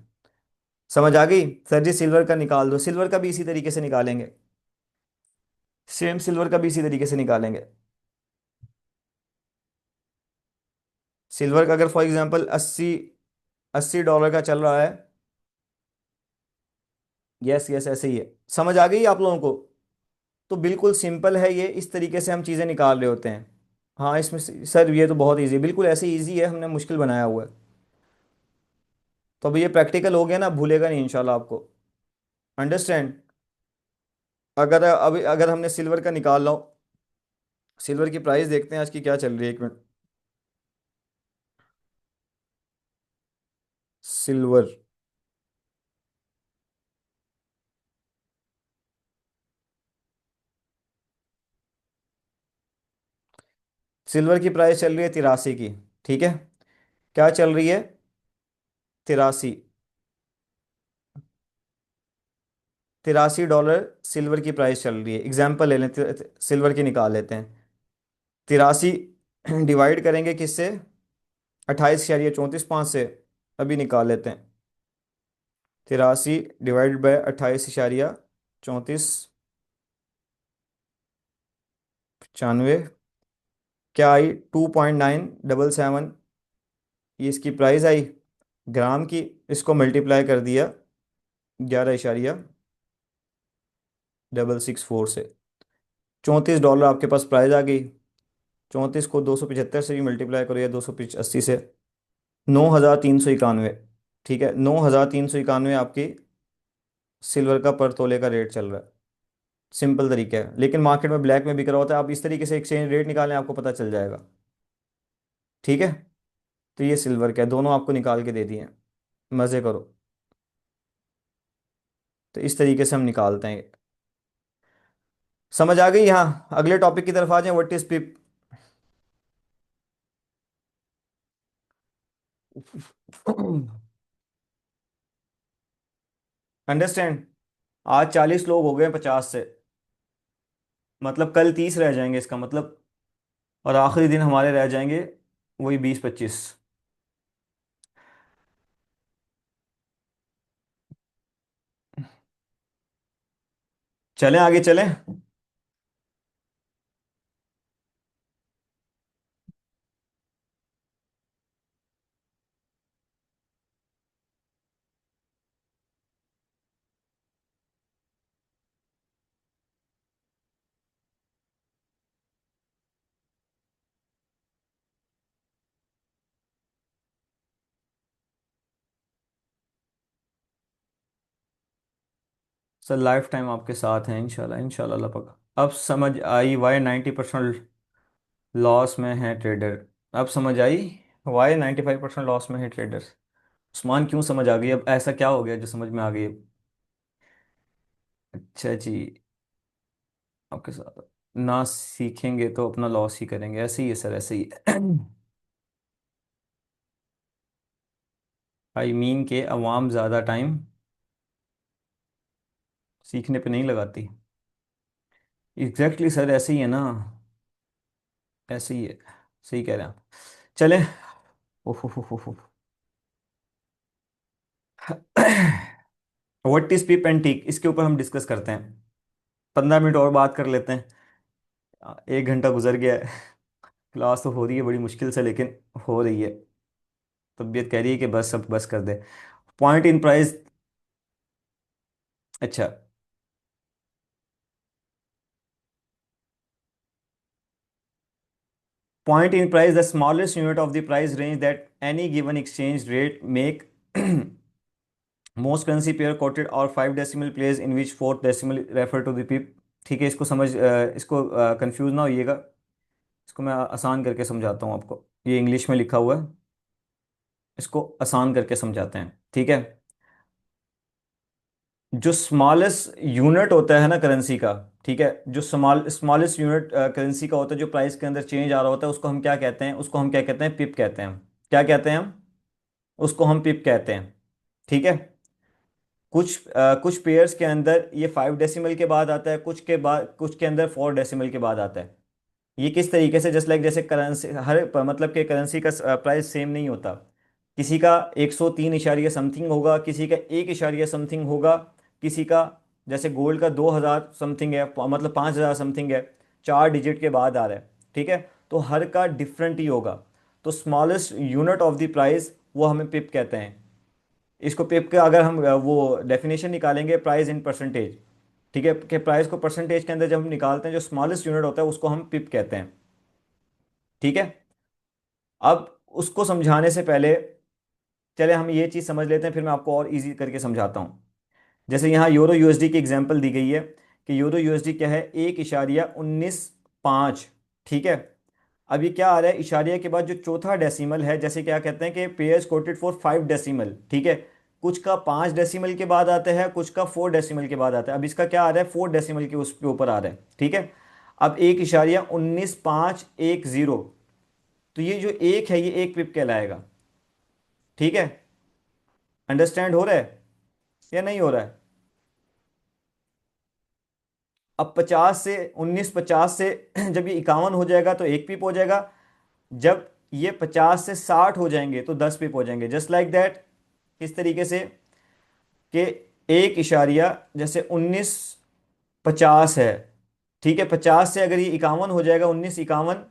समझ आ गई? सर जी सिल्वर का निकाल दो। सिल्वर का भी इसी तरीके से निकालेंगे। सेम सिल्वर का भी इसी तरीके से निकालेंगे। सिल्वर का अगर फॉर एग्जांपल 80 80 डॉलर का चल रहा है। यस यस, ऐसे ही है। समझ आ गई आप लोगों को? तो बिल्कुल सिंपल है ये, इस तरीके से हम चीज़ें निकाल रहे होते हैं। हाँ इसमें सर ये तो बहुत इजी है, बिल्कुल ऐसे इजी है, हमने मुश्किल बनाया हुआ है। तो अब ये प्रैक्टिकल हो गया ना, भूलेगा नहीं इंशाल्लाह आपको। अंडरस्टैंड? अगर हमने सिल्वर का निकाल लो। सिल्वर की प्राइस देखते हैं आज की क्या चल रही है, 1 मिनट। सिल्वर। सिल्वर की प्राइस चल रही है 83 की। ठीक है, क्या चल रही है? 83। $83 सिल्वर की प्राइस चल रही है। एग्जाम्पल ले लें, सिल्वर की निकाल लेते हैं। 83 डिवाइड करेंगे किससे? 28.34 से। अभी निकाल लेते हैं। 83 डिवाइड बाय 28.34 95। क्या आई? 2.977। ये इसकी प्राइस आई ग्राम की। इसको मल्टीप्लाई कर दिया 11.664 से। $34 आपके पास प्राइस आ गई। 34 को 275 से भी मल्टीप्लाई करो या 280 से। 9,391। ठीक है, 9,391 आपकी सिल्वर का पर तोले का रेट चल रहा है। सिंपल तरीका है, लेकिन मार्केट में ब्लैक में बिक रहा होता है। आप इस तरीके से एक्सचेंज रेट निकालें, आपको पता चल जाएगा। ठीक है, तो ये सिल्वर का है, दोनों आपको निकाल के दे दिए हैं। मज़े करो। तो इस तरीके से हम निकालते हैं। समझ आ गई? यहाँ अगले टॉपिक की तरफ आ जाए। What is pip? अंडरस्टैंड? आज 40 लोग हो गए 50 से। मतलब कल 30 रह जाएंगे इसका मतलब। और आखिरी दिन हमारे रह जाएंगे वही 20 25। चलें आगे चलें। सर लाइफ टाइम आपके साथ हैं इंशाल्लाह, इंशाल्लाह अल्लाह पाक। अब समझ आई वाई 90% लॉस में है ट्रेडर। अब समझ आई वाई 95% लॉस में है ट्रेडर। उस्मान क्यों समझ आ गई? अब ऐसा क्या हो गया जो समझ में आ गई? अच्छा जी, आपके साथ। ना सीखेंगे तो अपना लॉस ही करेंगे, ऐसे ही है सर, ऐसे ही है। आई मीन के अवाम ज़्यादा टाइम सीखने पे नहीं लगाती। एग्जैक्टली सर, ऐसे ही है ना, ऐसे ही है। सही कह रहे हैं आप। चले। ओहो। What is pip and tick, इसके ऊपर हम डिस्कस करते हैं। 15 मिनट और बात कर लेते हैं। 1 घंटा गुजर गया है। क्लास तो हो रही है बड़ी मुश्किल से, लेकिन हो रही है। तबीयत कह रही है कि बस अब बस कर दे। Point in price. अच्छा। Point in price, the smallest unit of the price range that any given exchange rate make most currency pair quoted or 5 decimal place in which fourth decimal refer to the pip। ठीक है, इसको इसको कंफ्यूज ना होइएगा। इसको मैं आसान करके समझाता हूँ आपको। ये इंग्लिश में लिखा हुआ है, इसको आसान करके समझाते हैं, ठीक है। जो स्मॉलेस्ट यूनिट होता है ना करेंसी का, ठीक है, जो स्मॉलेस्ट यूनिट करेंसी का होता है, जो प्राइस के अंदर चेंज आ रहा होता है, उसको हम क्या कहते हैं? उसको हम क्या कहते हैं? पिप कहते हैं हम। क्या कहते हैं हम? उसको हम पिप कहते हैं, ठीक है। कुछ पेयर्स के अंदर ये 5 डेसिमल के बाद आता है, कुछ के अंदर 4 डेसिमल के बाद आता है। ये किस तरीके से? जस्ट लाइक जैसे करेंसी, मतलब कि करेंसी का प्राइस सेम नहीं होता। किसी का 103 इशारिया समथिंग होगा, किसी का 1 इशारिया समथिंग होगा, किसी का, जैसे गोल्ड का 2000 समथिंग है, मतलब 5000 समथिंग है, 4 डिजिट के बाद आ रहा है, ठीक है। तो हर का डिफरेंट ही होगा। तो smallest unit of the price वो हमें पिप कहते हैं। इसको पिप का अगर हम वो डेफिनेशन निकालेंगे, प्राइस इन परसेंटेज, ठीक है, कि प्राइस को परसेंटेज के अंदर जब हम निकालते हैं, जो स्मॉलेस्ट यूनिट होता है उसको हम पिप कहते हैं, ठीक है। अब उसको समझाने से पहले चले हम ये चीज़ समझ लेते हैं, फिर मैं आपको और इजी करके समझाता हूँ। जैसे यहाँ यूरो यूएसडी की एग्जांपल दी गई है कि यूरो यूएसडी क्या है? 1,19,5, ठीक है। अब ये क्या आ रहा है? इशारिया के बाद जो चौथा डेसिमल है, जैसे क्या कहते हैं कि पेयर्स कोटेड फॉर 5 डेसिमल, ठीक है। कुछ का 5 डेसिमल के बाद आता है, कुछ का 4 डेसिमल के बाद आता है। अब इसका क्या आ रहा है? 4 डेसिमल के उसके ऊपर आ रहा है, ठीक है। अब 1,19,510, तो ये जो एक है, ये एक पिप कहलाएगा, ठीक है। अंडरस्टैंड हो रहा है या नहीं हो रहा है? अब 1950 से जब ये 51 हो जाएगा तो एक पिप हो जाएगा। जब ये 50 से 60 हो जाएंगे तो 10 पिप हो जाएंगे, जस्ट लाइक दैट। इस तरीके से कि 1 इशारिया, जैसे 1950 है, ठीक है, 50 से अगर ये 51 हो जाएगा, 1951,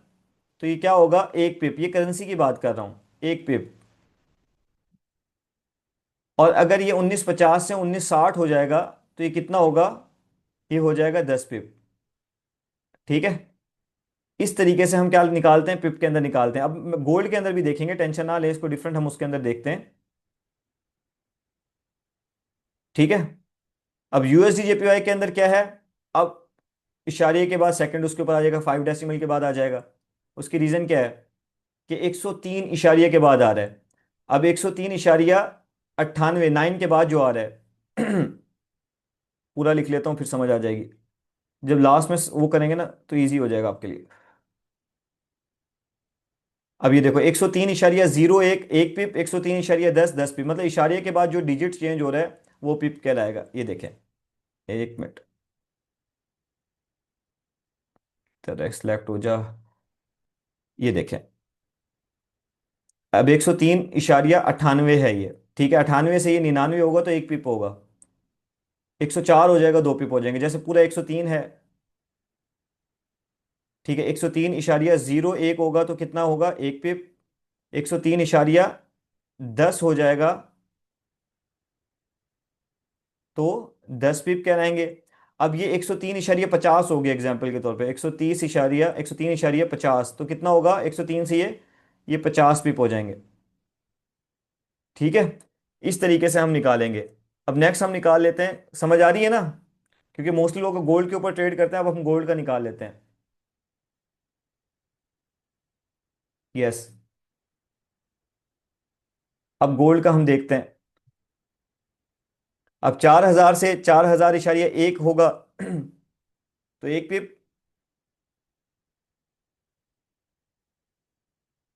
तो ये क्या होगा? एक पिप। ये करेंसी की बात कर रहा हूँ, एक पिप। और अगर ये 1950 से 1960 हो जाएगा तो ये कितना होगा? ये हो जाएगा 10 पिप, ठीक है। इस तरीके से हम क्या निकालते हैं? पिप के अंदर निकालते हैं। अब गोल्ड के अंदर भी देखेंगे, टेंशन ना ले, इसको डिफरेंट हम उसके अंदर देखते हैं, ठीक है। अब यूएसडी जेपीवाई के अंदर क्या है? अब इशारे के बाद सेकंड उसके ऊपर आ जाएगा, 5 डेसिमल के बाद आ जाएगा। उसकी रीजन क्या है? कि 103 इशारिया के बाद आ रहा है। अब 103 इशारिया 98, 9 के बाद जो आ रहा है, पूरा लिख लेता हूँ फिर समझ आ जाएगी। जब लास्ट में वो करेंगे ना तो ईजी हो जाएगा आपके लिए। अब ये देखो, 103,01 एक पिप, 103,10 10 पिप, मतलब इशारे के बाद जो डिजिट चेंज हो रहा है वो पिप कहलाएगा। ये देखें, 1 मिनट, तेरा सेलेक्ट हो जा। ये देखें, अब 103,98 है ये, ठीक है। 98 से ये 99 होगा तो एक पिप होगा। 104 हो जाएगा, 2 पिप हो जाएंगे। जैसे पूरा 103 है, ठीक है, 103,01 होगा तो कितना होगा? एक पिप। 103,10 हो जाएगा तो 10 पिप कहलाएंगे। अब ये 103,50 हो गया एग्जाम्पल के तौर पे, 103,50, तो कितना होगा? 103 से ये 50 पिप हो जाएंगे, ठीक है। इस तरीके से हम निकालेंगे। अब नेक्स्ट हम निकाल लेते हैं, समझ आ रही है ना? क्योंकि मोस्टली लोग गोल्ड के ऊपर ट्रेड करते हैं, अब हम गोल्ड का निकाल लेते हैं। यस। अब गोल्ड का हम देखते हैं। अब 4,000 से 4,000 इशारिया एक होगा, तो एक पिप।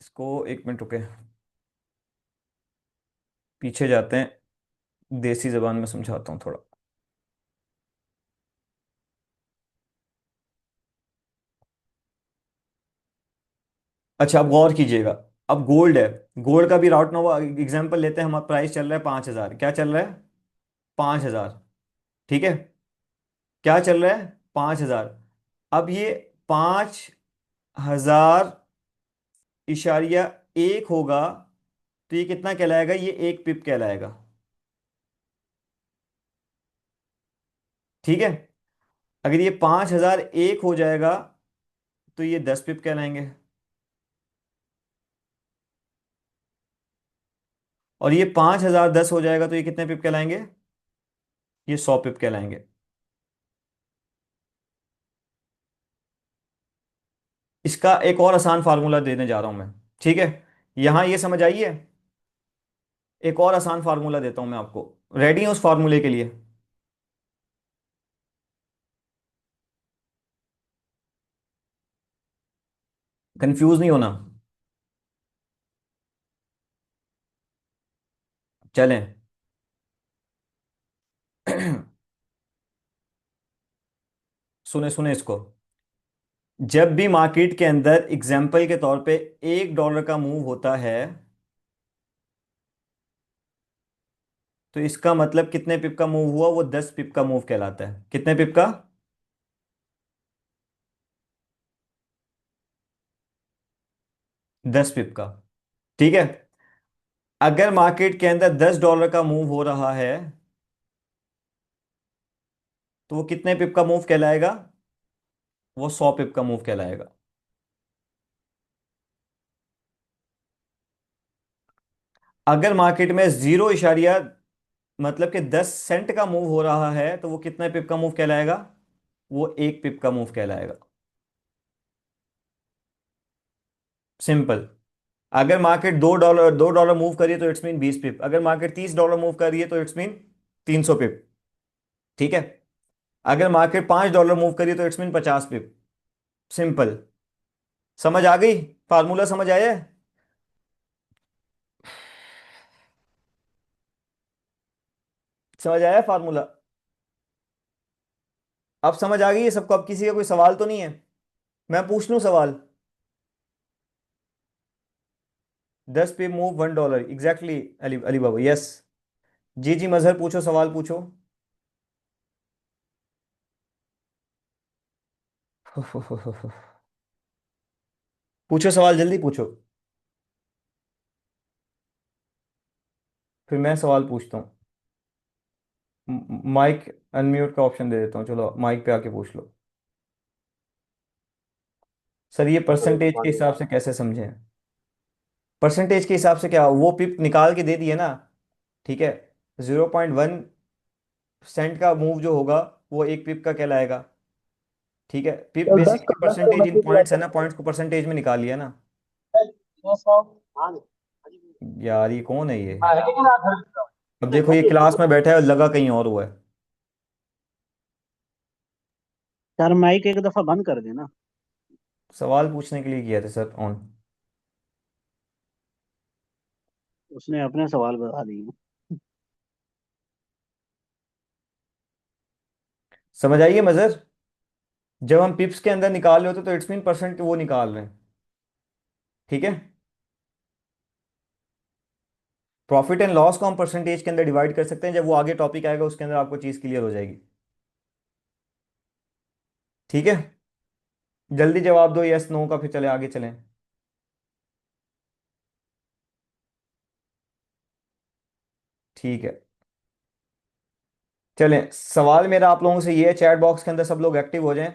इसको एक मिनट रुके, पीछे जाते हैं, देसी जबान में समझाता हूँ थोड़ा। अच्छा, अब गौर कीजिएगा। अब गोल्ड है, गोल्ड का भी राउट नोवा एग्जांपल लेते हैं हम। प्राइस चल रहा है 5,000, क्या चल रहा है? 5,000। ठीक है, क्या चल रहा है? 5,000। अब ये 5,000 इशारिया 1 होगा, तो ये कितना कहलाएगा? ये 1 पिप कहलाएगा। ठीक है, अगर ये 5,001 हो जाएगा तो ये 10 पिप कहलाएंगे, और ये 5,010 हो जाएगा तो ये कितने पिप कहलाएंगे? ये 100 पिप कहलाएंगे। इसका एक और आसान फार्मूला देने जा रहा हूं मैं। ठीक है, यहां ये समझ आइए। एक और आसान फार्मूला देता हूं मैं आपको, रेडी है उस फार्मूले के लिए? कंफ्यूज नहीं होना। चलें। सुने सुने इसको। जब भी मार्केट के अंदर एग्जाम्पल के तौर पे $1 का मूव होता है, तो इसका मतलब कितने पिप का मूव हुआ? वो 10 पिप का मूव कहलाता है। कितने पिप का? 10 पिप का। ठीक है, अगर मार्केट के अंदर $10 का मूव हो रहा है, तो वो कितने पिप का मूव कहलाएगा? वो 100 पिप का मूव कहलाएगा। अगर मार्केट में 0 इशारिया मतलब कि 10 सेंट का मूव हो रहा है, तो वो कितने पिप का मूव कहलाएगा? वो 1 पिप का मूव कहलाएगा। सिंपल। अगर मार्केट $2 मूव करिए तो इट्स मीन 20 पिप। अगर मार्केट $30 मूव कर रही है तो इट्स मीन 300 पिप। ठीक है, अगर मार्केट $5 मूव करिए तो इट्स मीन 50 पिप। सिंपल। समझ आ गई? फार्मूला समझ आया है? समझ आया फार्मूला? अब समझ आ गई है सबको? अब किसी का कोई सवाल तो नहीं है? मैं पूछ लूं सवाल? 10 पिप मूव $1, एग्जैक्टली। अली अली बाबा, यस। जी जी, मजहर पूछो, सवाल पूछो। पूछो सवाल, जल्दी पूछो। फिर मैं सवाल पूछता हूँ। माइक अनम्यूट का ऑप्शन दे देता हूँ, चलो माइक पे आके पूछ लो। सर ये परसेंटेज के हिसाब से कैसे समझें? परसेंटेज के हिसाब से क्या, वो पिप निकाल के दे दिए ना। ठीक है, 0.1 सेंट का मूव जो होगा, वो 1 पिप का कहलाएगा। ठीक है, पिप तो दस बेसिकली का 10 का परसेंटेज इन मतलब पॉइंट्स है ना, पॉइंट्स को परसेंटेज में निकाल लिया ना। 200। हाँ। यार ये कौन है ये? हाँ, लेकिन आप अब देखो ये क्लास में बैठा है और लगा कहीं और हुआ है। यार माइक एक दफा बंद कर देना। सवाल पूछने के लिए किया था सर ऑन। उसने अपने सवाल बता दिए। समझ आइए मजर? जब हम पिप्स के अंदर निकाल रहे होते तो इट्स मीन परसेंट वो निकाल रहे हैं। ठीक है, प्रॉफिट एंड लॉस को हम परसेंटेज के अंदर डिवाइड कर सकते हैं। जब वो आगे टॉपिक आएगा उसके अंदर आपको चीज क्लियर हो जाएगी। ठीक है, जल्दी जवाब दो यस नो का, फिर चले आगे चलें। ठीक है, चलें। सवाल मेरा आप लोगों से ये है, चैट बॉक्स के अंदर सब लोग एक्टिव हो जाएं।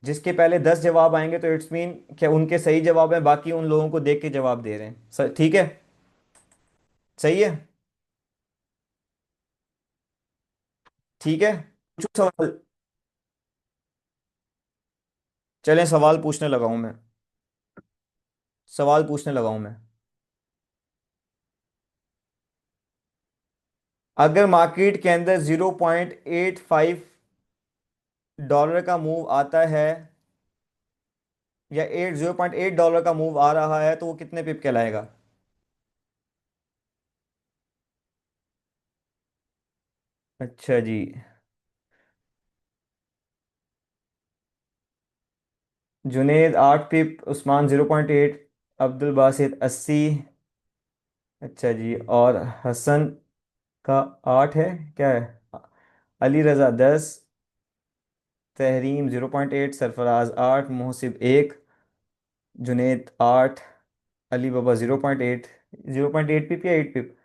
जिसके पहले 10 जवाब आएंगे तो इट्स मीन क्या उनके सही जवाब हैं, बाकी उन लोगों को देख के जवाब दे रहे हैं सर। ठीक है, सही है। ठीक है, पूछो सवाल। चलें, सवाल पूछने लगा हूं मैं। सवाल पूछने लगा हूं मैं। अगर मार्केट के अंदर $0.85 का मूव आता है, या $0.8 का मूव आ रहा है तो वो कितने पिप कहलाएगा? अच्छा जी। जुनेद 8 पिप, उस्मान 0.8, अब्दुल बासित 80। अच्छा जी। और हसन का 8 है, क्या है? अली रज़ा 10, तहरीम 0.8, सरफराज 8, मोहसिब 1, जुनेद 8, अली बाबा 0.8। 0.8 पिप या 8 पिप?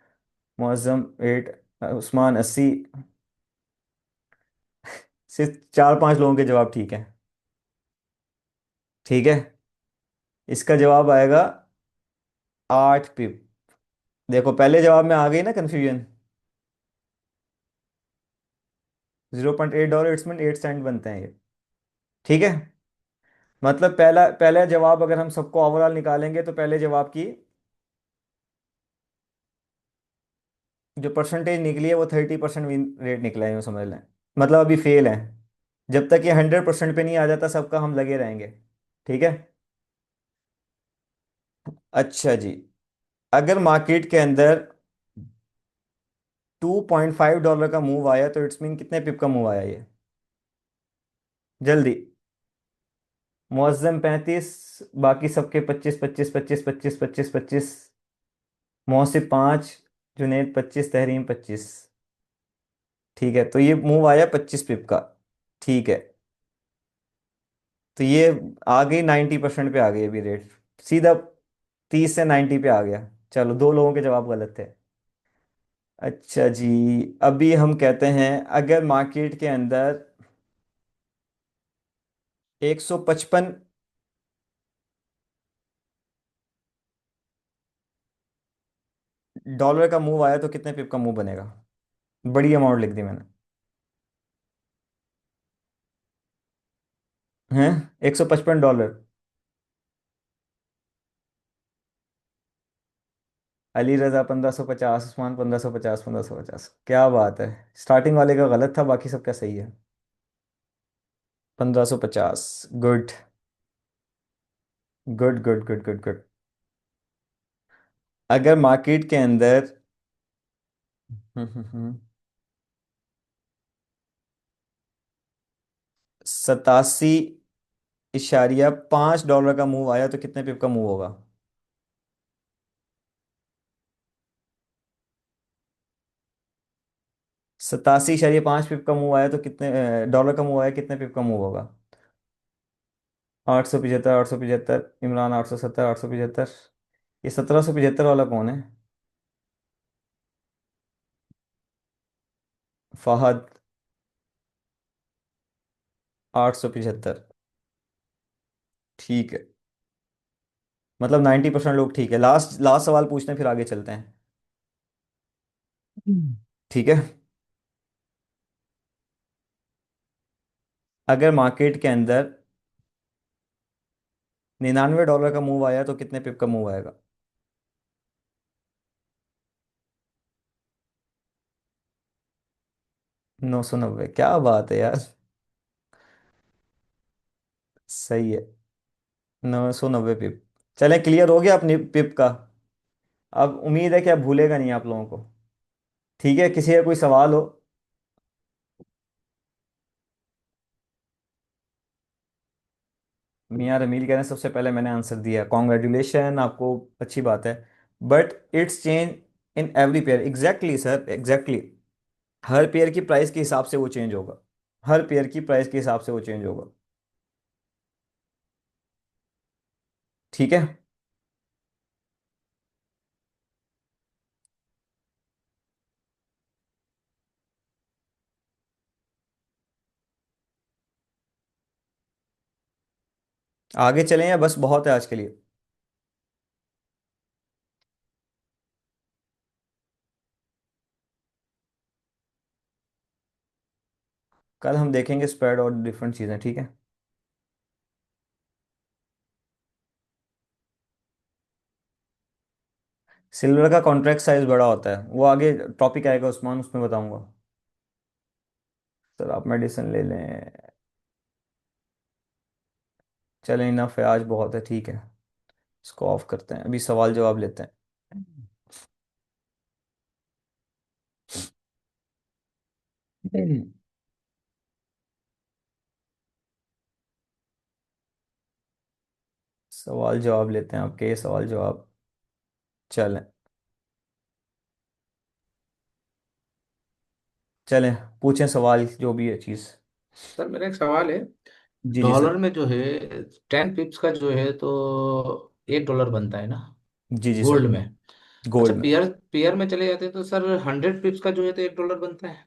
मुअज्जम 8, उस्मान 80। सिर्फ 4-5 लोगों के जवाब ठीक है। ठीक है, इसका जवाब आएगा 8 पिप। देखो पहले जवाब में आ गई ना कंफ्यूजन। $0.8 इट्स मीन 8 सेंट बनते हैं ये। ठीक है, मतलब पहला पहला जवाब अगर हम सबको ओवरऑल निकालेंगे तो पहले जवाब की जो परसेंटेज निकली है वो 30% विन रेट निकला है, यूँ समझ लें। मतलब अभी फेल है। जब तक ये 100% पे नहीं आ जाता सबका हम लगे रहेंगे। ठीक है। अच्छा जी। अगर मार्केट के अंदर $2.5 का मूव आया तो इट्स मीन कितने पिप का मूव आया ये? जल्दी। मुअज्जम 35, बाकी सबके 25 25 25 25 25 25। मोहसिब 5, जुनेद 25, तहरीम 25। ठीक है, तो ये मूव आया 25 पिप का। ठीक है, तो ये आ गई 90% पे आ गई अभी रेट, सीधा 30 से 90 पे आ गया। चलो, दो लोगों के जवाब गलत थे। अच्छा जी। अभी हम कहते हैं अगर मार्केट के अंदर 155 डॉलर का मूव आया तो कितने पिप का मूव बनेगा? बड़ी अमाउंट लिख दी मैंने। हैं? $155। अली रजा 1550, उस्मान 1550, 1550। क्या बात है, स्टार्टिंग वाले का गलत था, बाकी सबका सही है। 1550। Good good good good good good. अगर मार्केट के अंदर 87.5 डॉलर का मूव आया तो कितने पिप का मूव होगा? 87.5 पिप का मूव आया तो कितने डॉलर का मूव आया, कितने पिप का मूव होगा? 875, 875, इमरान 870, 875। ये 1775 वाला कौन है? फहद 875। ठीक है, मतलब 90% लोग ठीक है। लास्ट लास्ट सवाल पूछते हैं फिर आगे चलते हैं। ठीक है। अगर मार्केट के अंदर $99 का मूव आया तो कितने पिप का मूव आएगा? 990। क्या बात है यार, सही है। 990 पिप। चलें, क्लियर हो गया अपनी पिप का। अब उम्मीद है कि अब भूलेगा नहीं आप लोगों को। ठीक है, किसी का कोई सवाल हो? मियाँ रमील कह रहे हैं सबसे पहले मैंने आंसर दिया, कॉन्ग्रेचुलेशन आपको। अच्छी बात है। But it's change in every pair, exactly sir, exactly. Her pair की प्राइस के हिसाब से वो चेंज होगा। हर पेयर की प्राइस के हिसाब से वो चेंज होगा। ठीक है। आगे चलें या बस बहुत है आज के लिए? कल हम देखेंगे स्प्रेड और डिफरेंट चीज़ें, ठीक है। सिल्वर का कॉन्ट्रैक्ट साइज बड़ा होता है, वो आगे टॉपिक आएगा उस्मान, उसमें बताऊंगा। सर आप मेडिसिन ले लें। चलें, इनफ है, आज बहुत है, ठीक है। इसको ऑफ करते हैं, अभी सवाल जवाब लेते हैं। सवाल जवाब लेते हैं आपके, सवाल जवाब। चलें। चलें, पूछें सवाल जो भी है चीज़। सर मेरा एक सवाल है। जी जी डॉलर सर। में जो है 10 पिप्स का जो है तो $1 बनता है ना, जी जी सर। गोल्ड में। अच्छा, गोल्ड में। पीयर पीयर में चले जाते हैं तो सर 100 पिप्स का जो है तो $1 बनता है।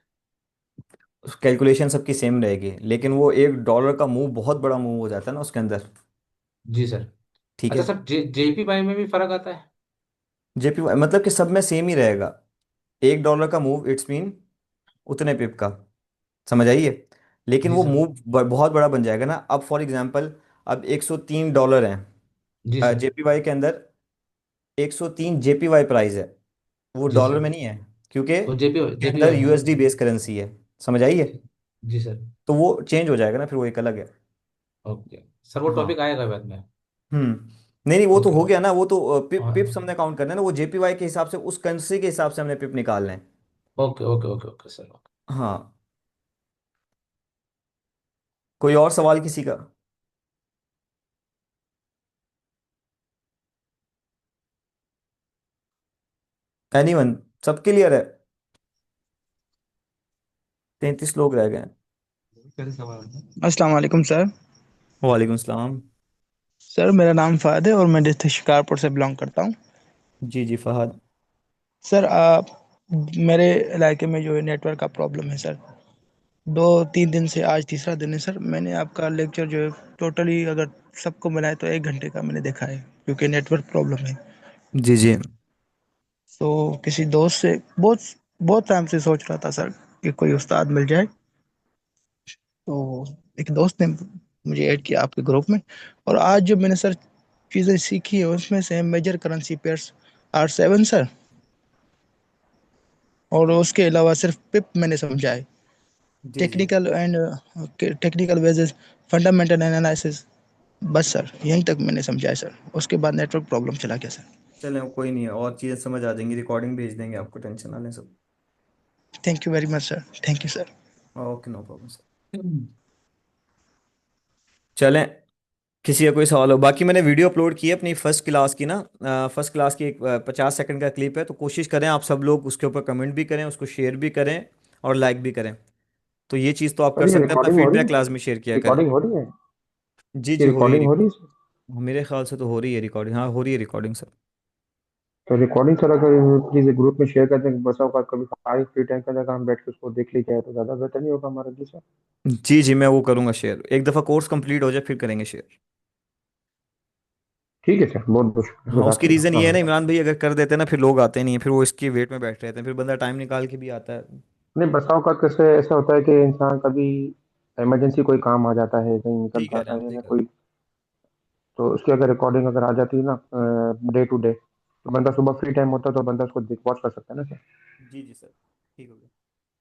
कैलकुलेशन सबकी सेम रहेगी, लेकिन वो $1 का मूव बहुत बड़ा मूव हो जाता है ना उसके अंदर। जी सर। ठीक अच्छा है। सर, JPY में भी फर्क आता है। जेपी मतलब कि सब में सेम ही रहेगा। $1 का मूव इट्स मीन उतने पिप का, समझ आइए। लेकिन जी वो सर। मूव बहुत बड़ा बन जाएगा ना। अब फॉर एग्जांपल, अब $103 जी है सर। जेपीवाई के अंदर। 103 जेपीवाई प्राइस है, वो जी डॉलर सर। में नहीं है, क्योंकि वो जेपी उसके अंदर JPY है। यूएसडी बेस करेंसी है। समझ आइए। जी सर। तो वो चेंज हो जाएगा ना, फिर वो एक अलग है। ओके सर, वो हाँ। टॉपिक आएगा बाद में। नहीं नहीं, वो तो ओके। हो गया ना, वो तो पिप और पिप्स हमने काउंट करना है ना, वो जेपीवाई के हिसाब से, उस करेंसी के हिसाब से हमने पिप निकालने हैं। Okay okay okay okay sir. हाँ। कोई और सवाल किसी का? एनीवन? सब क्लियर है? 33 लोग रह गए हैं। अस्सलाम वालेकुम सर। वालेकुम सलाम। सर मेरा नाम फ़ाद है और मैं डिस्ट्रिक्ट शिकारपुर से बिलोंग करता हूँ। जी जी फहद। सर आप, मेरे इलाके में जो है नेटवर्क का प्रॉब्लम है सर। 2-3 दिन से आज तीसरा दिन है सर। मैंने आपका लेक्चर जो है टोटली अगर सबको मिलाए तो 1 घंटे का मैंने देखा है, क्योंकि नेटवर्क प्रॉब्लम है। जी जी। तो किसी दोस्त से बहुत बहुत टाइम से सोच रहा था सर कि कोई उस्ताद मिल जाए। तो एक दोस्त ने मुझे ऐड किया आपके ग्रुप में, और आज जो मैंने सर चीज़ें सीखी है उसमें से major currency pairs R7 sir, और उसके अलावा सिर्फ पिप मैंने समझा है। जी जी। Technical and technical basis, fundamental analysis, बस सर यहीं तक मैंने समझा है सर। उसके बाद नेटवर्क प्रॉब्लम चला गया सर। चलें, कोई नहीं है, और चीज़ें समझ आ जाएंगी, रिकॉर्डिंग भेज देंगे आपको, टेंशन ना लें सब। Thank you very much sir, thank you sir. Okay, no problem sir. चलें, किसी का कोई सवाल हो? बाकी मैंने वीडियो अपलोड की है अपनी फर्स्ट क्लास की ना। फर्स्ट क्लास की एक 50 सेकंड का क्लिप है, तो कोशिश करें आप सब लोग उसके ऊपर कमेंट भी करें, उसको शेयर भी करें और लाइक भी करें। तो ये चीज़ तो आप कर सर ये सकते हैं, अपना रिकॉर्डिंग हो रही फीडबैक है? क्लास में शेयर किया करें। रिकॉर्डिंग हो रही है? जी जी, ये हो रही है रिकॉर्डिंग हो रही है? मेरे ख्याल से तो हो रही है रिकॉर्डिंग, हाँ हो रही है रिकॉर्डिंग सर। तो रिकॉर्डिंग सर अगर प्लीज ग्रुप में शेयर कर दें, बसा का कभी खाली फ्री टाइम का जगह हम बैठ के उसको देख लीजिए तो ज़्यादा बेहतर नहीं होगा हमारे लिए सर? जी जी, मैं वो करूँगा शेयर, एक दफ़ा कोर्स कंप्लीट हो जाए फिर करेंगे शेयर। ठीक है सर, बहुत बहुत शुक्रिया, हाँ, उसकी जज़ाकल्लाह, रीज़न ये अस्सलाम है ना वालेकुम। इमरान भाई, अगर कर देते हैं ना फिर लोग आते नहीं है, फिर वो इसकी वेट में बैठ रहते हैं, फिर बंदा टाइम निकाल के भी आता है। नहीं, बसाव का कैसे ऐसा होता है कि इंसान कभी इमरजेंसी कोई काम आ जाता है, कहीं निकल ठीक है जाता आप, है सही या कह रहे कोई, तो उसकी अगर रिकॉर्डिंग अगर आ जाती है ना डे टू डे, तो बंदा सुबह फ्री टाइम होता है तो बंदा उसको वॉच कर सकता है ना सर? हैं। जी जी सर, ठीक हो गया।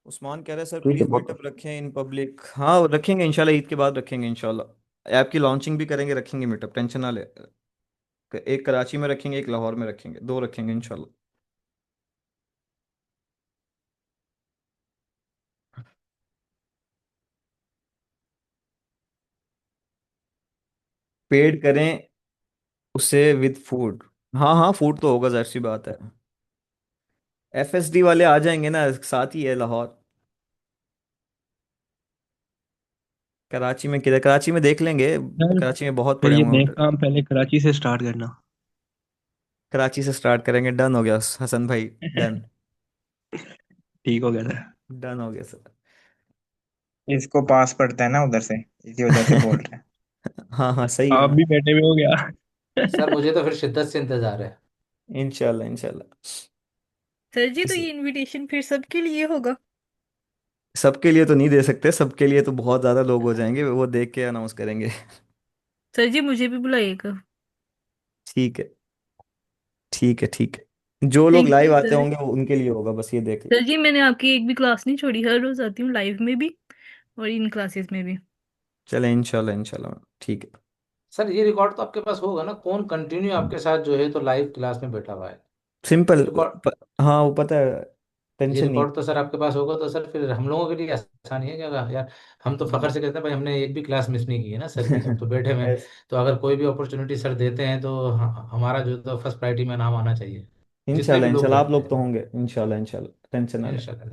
उस्मान कह रहे हैं सर ठीक है, प्लीज़ बहुत मीटअप बहुत रखें इन पब्लिक, हाँ रखेंगे इंशाल्लाह, ईद के बाद रखेंगे इंशाल्लाह, ऐप की लॉन्चिंग भी करेंगे, रखेंगे मीटअप, टेंशन ना ले। एक कराची में रखेंगे, एक लाहौर में रखेंगे, दो रखेंगे इंशाल्लाह। पेड करें उसे विद फूड। हाँ हाँ, फूड तो होगा, जाहिर सी बात है। एफएसडी वाले आ जाएंगे ना, साथ ही है लाहौर। कराची में किधर? कराची में देख लेंगे, सर कराची में बहुत फिर पड़े ये हुए हैं बैंक होटल। काम पहले कराची से स्टार्ट करना। कराची से स्टार्ट करेंगे, डन हो गया हसन भाई, डन। ठीक हो गया सर। डन हो गया सर। इसको पास पड़ता है ना उधर से, इसी वजह से बोल रहे हैं। हाँ हाँ, सही है आप ना। भी बैठे हुए हो गया। सर मुझे तो फिर शिद्दत से इंतजार है। इंशाल्लाह इंशाल्लाह। सर जी, तो किसी ये इनविटेशन फिर सबके लिए होगा? सबके लिए तो नहीं दे सकते, सबके लिए तो बहुत ज़्यादा लोग हो जाएंगे, वो देख के अनाउंस करेंगे। सर जी, मुझे भी बुलाइएगा। ठीक है ठीक है ठीक है, जो लोग थैंक यू लाइव आते सर। होंगे वो उनके लिए होगा, बस ये देख सर लो। जी, मैंने आपकी एक भी क्लास नहीं छोड़ी, हर रोज आती हूँ लाइव में भी और इन क्लासेस में भी। चले इंशाल्लाह इंशाल्लाह, ठीक है। सर ये रिकॉर्ड तो आपके पास होगा ना, कौन कंटिन्यू आपके साथ जो है तो लाइव क्लास में बैठा हुआ है? सिंपल। ये रिकॉर्ड हाँ वो पता है, ये टेंशन नहीं। रिकॉर्ड तो सर आपके पास होगा, तो सर फिर हम लोगों के लिए आसानी है क्या यार? हम तो फखर से कहते हैं भाई हमने एक भी क्लास मिस नहीं की है ना सर की, हम तो बैठे हुए हैं। ऐस- तो अगर कोई भी अपॉर्चुनिटी सर देते हैं तो हमारा जो है तो फर्स्ट प्रायोरिटी में नाम आना चाहिए, जितने भी इंशाल्लाह लोग इंशाल्लाह आप बैठते लोग हैं। तो होंगे, इंशाल्लाह इंशाल्लाह, टेंशन ना लें। इंशाल्लाह।